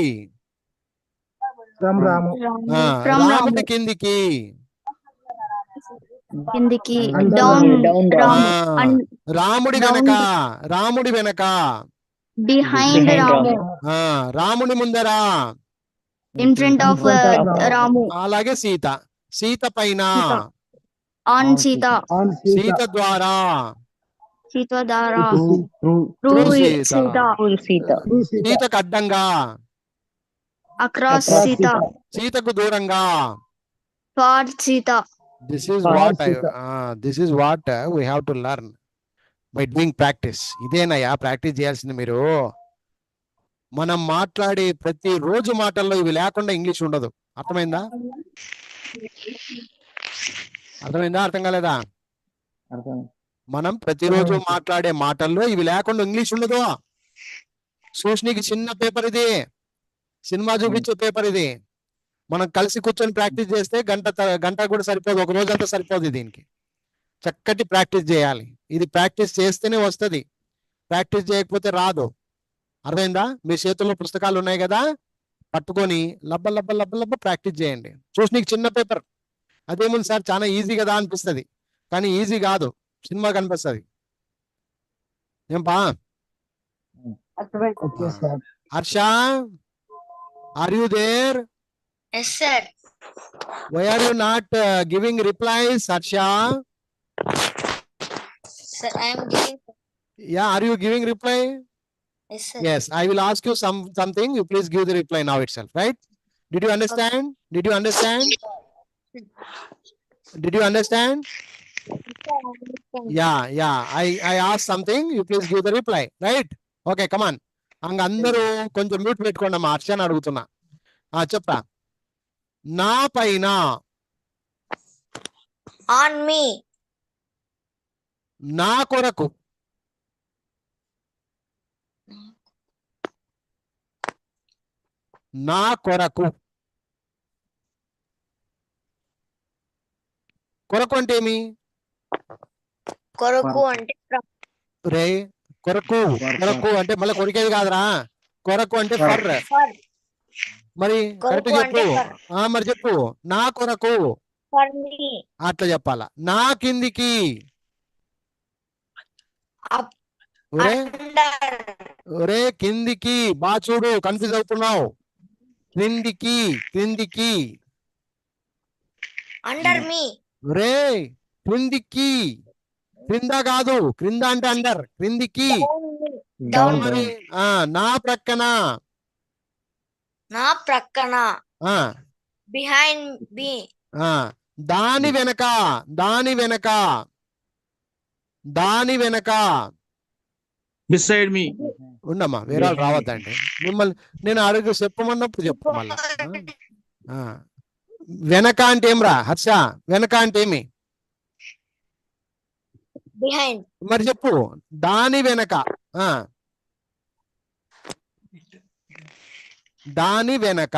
from Ramu from రాముడి Ramu, కిందికి, కిందికి, Under down down Ramu, ఆ, and రాముడి down వెనక, రాముడి వెనక, behind behind Ramu, రాముడి ముందర, in front of Ramu, అలాగే సీత, సీత పైన, Sita. on Sita, on Sita ద్వారా, Sita Dara, through through Sita. Sita, full Sita through Sita సీతకు అడ్డంగా, across Across Sita, సీతకు దూరంగా. for Sita, this is For what Sita. This is what we have to learn by doing practice. ఇదేనయ్యా practice చేయాల్సింది మీరు. మనం మాట్లాడే ప్రతి రోజు మాటల్లో ఇవి లేకుండా ఇంగ్లీష్ ఉండదు. అర్థమైందా? అర్థమైందా? అర్థం కాలేదా? అర్థం మనం ప్రతిరోజు మాట్లాడే మాటల్లో ఇవి లేకుండా ఇంగ్లీష్ ఉండదు. సూష్నికి చిన్న పేపర్ ఇది, సినిమా చూపించే పేపర్ ఇది. మనం కలిసి కూర్చొని ప్రాక్టీస్ చేస్తే గంట కూడా సరిపోదు, ఒక రోజు అంతా సరిపోదు. దీనికి చక్కటి ప్రాక్టీస్ చేయాలి. ఇది ప్రాక్టీస్ చేస్తేనే వస్తుంది, ప్రాక్టీస్ చేయకపోతే రాదు. అర్థమైందా? మీ చేతుల్లో పుస్తకాలు ఉన్నాయి కదా, పట్టుకొని లబ్బ లబ్బ లబ్బ లబ్బ ప్రాక్టీస్ చేయండి. సూష్నికి చిన్న పేపర్, అదేముంది సార్ చాలా ఈజీ కదా అనిపిస్తుంది, కానీ ఈజీ కాదు, సినిమా కనిపిస్తుంది. ఏం పా okay sir. Harsha, are you there? yes sir, why are you not giving replies Harsha? sir I am giving, yeah, are you giving reply? yes sir, Yes, I will ask you something. You please give the reply now itself, right? Did you understand? Did you understand? Did you understand? Yeah. I asked something. You please give the reply, right? Okay, come on. అందరూ కొంచెం mute పెట్టుకోండి అమ్మా. హర్షని అడుగుతున్నా. చెప్పరా. నా పైన, on me, నా కొరకు, నా కొరకు. కొరకు అంటే ఏమి? కొరకు అంటే రే కొరకు, కొరకు అంటే మళ్ళీ కొరికేది కాదురా. కొరకు అంటే ఫర్. మరి కరెక్ట్ కొరకు అంటే చెప్పు. మరి చెప్పు. నా కొరకు ఫర్ మీ. అట్లా చెప్పాలా. నా కిందికి. అప్ ఒరే అండర్. ఒరే కిందికి. బాగా చూడు, కన్ఫ్యూజ్ అవుతున్నావు. క్రిందికి, క్రిందికి. అండర్ మీ. ఒరే క్రిందికి. క్రింద కాదు, క్రింద అంటే అండర్. క్రిందికి. డౌన్ మరి నా ప్రక్కన. నా ప్రక్కన. ఆ బిహైండ్ మీ. దాని వెనక, దాని వెనక, దాని వెనక. Beside me. ఉండమ్మా, వేరే వాళ్ళు రావద్దండి. మిమ్మల్ని నేను అడుగు చెప్పమన్నప్పుడు చెప్పు మళ్ళా. వెనక అంటే ఏం రా హర్ష? వెనక అంటే ఏమి? బిహైండ్. మరి చెప్పు. దాని వెనక. దాని వెనక.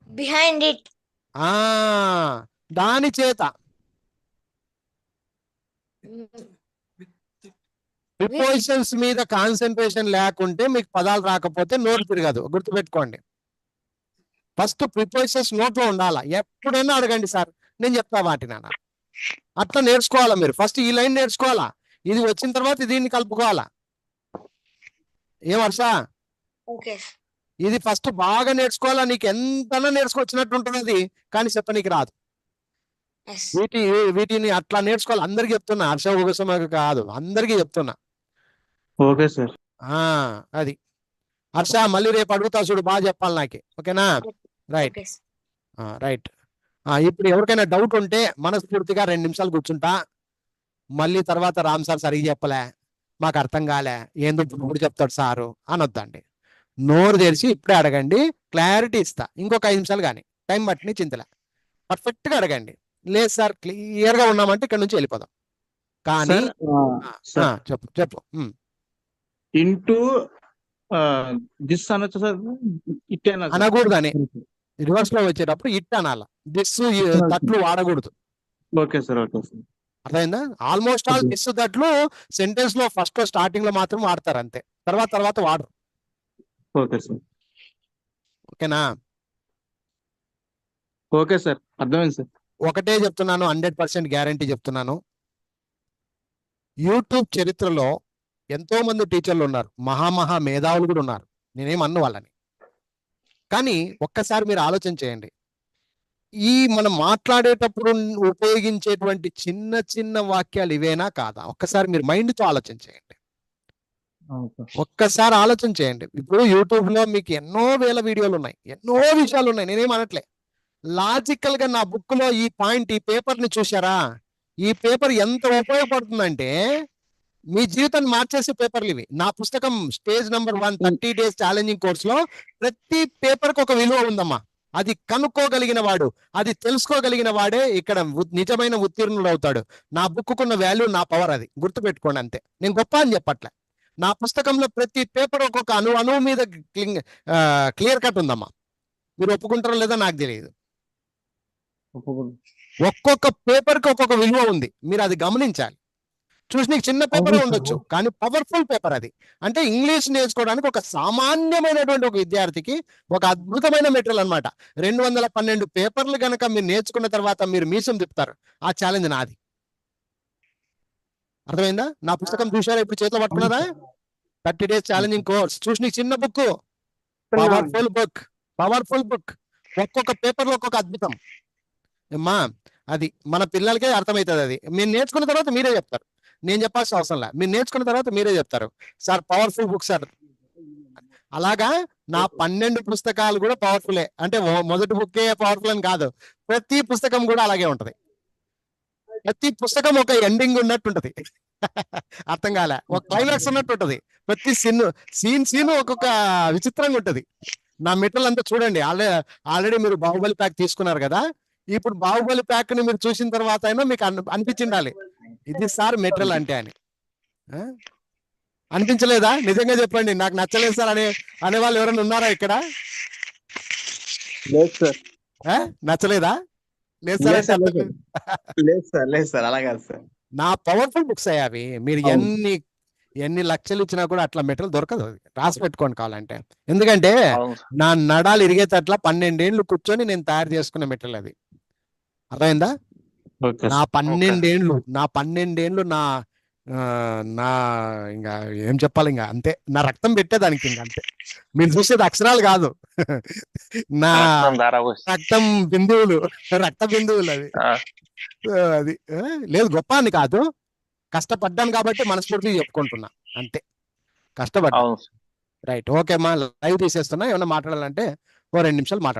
Behind it. దాని చేత. ప్రిపోజిషన్స్ మీద కాన్సన్ట్రేషన్ లేకుంటే మీకు పదాలు రాకపోతే నోరు తిరగదు, గుర్తుపెట్టుకోండి. ఫస్ట్ ప్రిపోజిషన్స్ నోట్లో ఉండాలా. ఎప్పుడైనా అడగండి సార్, నేను చెప్తా వాటిని అన్న. అట్లా నేర్చుకోవాలా మీరు. ఫస్ట్ ఈ లైన్ నేర్చుకోవాలా, ఇది వచ్చిన తర్వాత దీన్ని కలుపుకోవాలా. ఏ వర్ష? ఓకే. ఇది ఫస్ట్ బాగా నేర్చుకోవాలా. నీకు ఎంతనా నేర్చుకొచ్చినట్టు ఉంటుంది, కానీ చెప్పనీకి రాదు. వీటిని అట్లా నేర్చుకోవాలి. అందరికి చెప్తున్నా, హర్ష కోసం కాదు, అందరికీ చెప్తున్నా. Okay sir. అది హర్ష, మళ్ళీ రేపు అడుగుతా చూడు, బాగా చెప్పాలి నాకే. ఓకేనా? Right, right. ఇప్పుడు ఎవరికైనా డౌట్ ఉంటే మనస్ఫూర్తిగా 2 నిమిషాలు కూర్చుంటా. మళ్ళీ తర్వాత రామ్ సార్ సరిగ్గా చెప్పలే, మాకు అర్థం కాలే, ఏందో ఇప్పుడు చెప్తాడు సారు అనొద్దండి. నోరు తెరిచి ఇప్పుడే అడగండి, క్లారిటీ ఇస్తా. ఇంకొక 5 నిమిషాలు కానీ టైం బట్టి చింతలే, పర్ఫెక్ట్ గా అడగండి. లేదు సార్ క్లియర్ గా ఉన్నామంటే ఇక్కడ నుంచి వెళ్ళిపోదాం. కానీ చెప్పు చెప్పు. ఇంటూ దిస్ అనొచ్చు సార్. ఇట్ అనకూడదని రివర్స్ లో వచ్చేటప్పుడు ఇట్ అనాల. దిస్ తట్లు వాడకూడదు. Okay sir. Okay sir. అర్థమైందా? ఆల్మోస్ట్ ఆల్ దిస్ తట్లు సెంటెన్స్ లో ఫస్ట్ స్టార్టింగ్ లో మాత్రం వాడతారు అంతే, తర్వాత వాడరు. Okay sir. ఓకేనా? ఓకే సార్, అర్థమైంది సార్. ఒకటే చెప్తున్నాను, 100% గ్యారంటీ చెప్తున్నాను. యూట్యూబ్ చరిత్రలో ఎంతో మంది టీచర్లు ఉన్నారు, మహా మేధావులు కూడా ఉన్నారు. నేనేమన్ను వాళ్ళని. కానీ ఒక్కసారి మీరు ఆలోచన చేయండి, ఈ మనం మాట్లాడేటప్పుడు ఉపయోగించేటువంటి చిన్న చిన్న వాక్యాలు ఇవేనా కాదా? ఒక్కసారి మీరు మైండ్తో ఆలోచన చేయండి. ఒక్కసారి ఆలోచన చేయండి. ఇప్పుడు యూట్యూబ్ లో మీకు ఎన్నో వేల వీడియోలు ఉన్నాయి, ఎన్నో విషయాలు ఉన్నాయి, నేనేం అనట్లే. లాజికల్ గా నా బుక్ లో ఈ పాయింట్, ఈ పేపర్ ని చూసారా? ఈ పేపర్ ఎంత ఉపయోగపడుతుందంటే మీ జీవితాన్ని మార్చేసే పేపర్లు ఇవి. నా పుస్తకం stage number 1 30 days challenging course లో ప్రతి పేపర్ కి ఒక విలువ ఉందమ్మా. అది కనుక్కోగలిగిన వాడు, అది తెలుసుకోగలిగిన వాడే ఇక్కడ నిజమైన ఉత్తీర్ణుడు అవుతాడు. నా బుక్కున్న వాల్యూ, నా పవర్, అది గుర్తుపెట్టుకోండి అంతే. నేను గొప్ప అని చెప్పట్లే. నా పుస్తకంలో ప్రతి పేపర్ ఒక్కొక్క అణువు మీద క్లియర్ కట్ ఉందమ్మా. మీరు ఒప్పుకుంటారో లేదో నాకు తెలియదు. ఒక్కొక్క పేపర్ కి ఒక్కొక్క విలువ ఉంది, మీరు అది గమనించాలి. చూసి నీకు చిన్న పేపర్ ఉండొచ్చు, కానీ పవర్ఫుల్ పేపర్ అది. అంటే ఇంగ్లీష్ నేర్చుకోవడానికి ఒక సామాన్యమైనటువంటి ఒక విద్యార్థికి ఒక అద్భుతమైన మెటీరియల్ అనమాట. 212 పేపర్లు కనుక మీరు నేర్చుకున్న తర్వాత మీరు మీసం తిప్పుతారు. ఆ ఛాలెంజ్ నాది. అర్థమైందా? నా పుస్తకం చూసారా? ఇప్పుడు చేతిలో పట్టుకున్నారా? 30 days ఛాలెంజింగ్ కోర్స్. చూసి నీకు చిన్న book, powerful book, powerful book. ఒక్కొక్క పేపర్ లో ఒక్కొక్క అద్భుతం అమ్మా. అది మన పిల్లలకే అర్థమవుతుంది. అది మీరు నేర్చుకున్న తర్వాత మీరే చెప్తారు, నేను చెప్పాల్సిన అవసరం లే. మీరు నేర్చుకున్న తర్వాత మీరే చెప్తారు, సార్ పవర్ఫుల్ బుక్ సార్. అలాగా నా 12 పుస్తకాలు కూడా పవర్ఫుల్లే. అంటే మొదటి బుక్కే పవర్ఫుల్ అని కాదు, ప్రతి పుస్తకం కూడా అలాగే ఉంటది. ప్రతి పుస్తకం ఒక ఎండింగ్ ఉన్నట్టు ఉంటది. అర్థం కాలే? ఒక క్లైమాక్స్ ఉన్నట్టు ఉంటది. ప్రతి సీన్ ఒక్కొక్క విచిత్రంగా ఉంటది. నా మెటీరియల్ అంతా చూడండి. ఆల్రెడీ మీరు బాహుబలి ప్యాక్ తీసుకున్నారు కదా, ఇప్పుడు బాహుబలి ప్యాక్ ని మీరు చూసిన తర్వాత అయినా మీకు అనిపించిండాలి ఇది సార్ మెటీరియల్ అంటే అని. అనిపించలేదా? నిజంగా చెప్పండి, నాకు నచ్చలేదు సార్ అనే వాళ్ళు ఎవరైనా ఉన్నారా ఇక్కడ? లేదు సార్ ఆ? నచ్చలేదా? లేదు సార్ లేదు సార్, అంటే లేదు లేదు సార్, లేదు సార్, అలా కాదు సార్. నా పవర్ఫుల్ బుక్స్ అయ్యా అవి. మీరు అవును. ఎన్ని లక్షలు ఇచ్చినా కూడా అట్లా మెటీరియల్ దొరకదు. రాసి పెట్టుకోండి కావాలంటే. ఎందుకంటే నా నడాలు ఇరిగేటట్లా 12 ఏళ్ళు కూర్చొని నేను తయారు చేసుకున్న మెటీరియల్ అది. అర్థమైందా? నా 12 ఏళ్ళు నా ఇంకా ఏం చెప్పాలి, ఇంకా అంతే. నా రక్తం పెట్టేదానికి ఇంకా అంతే. మీరు చూసేది అక్షరాలు కాదు, నా రక్తం బిందువులు, రక్త బిందువులు అది. అది లేదు, గొప్ప అని కాదు, కష్టపడ్డాను కాబట్టి మనస్ఫూర్తిగా చెప్పుకుంటున్నా అంతే. కష్టపడ్డా. రైట్, ఓకే అమ్మా, లైవ్ తీసేస్తున్నా. ఏమన్నా మాట్లాడాలంటే ఓ 2 నిమిషాలు మాట్లాడు.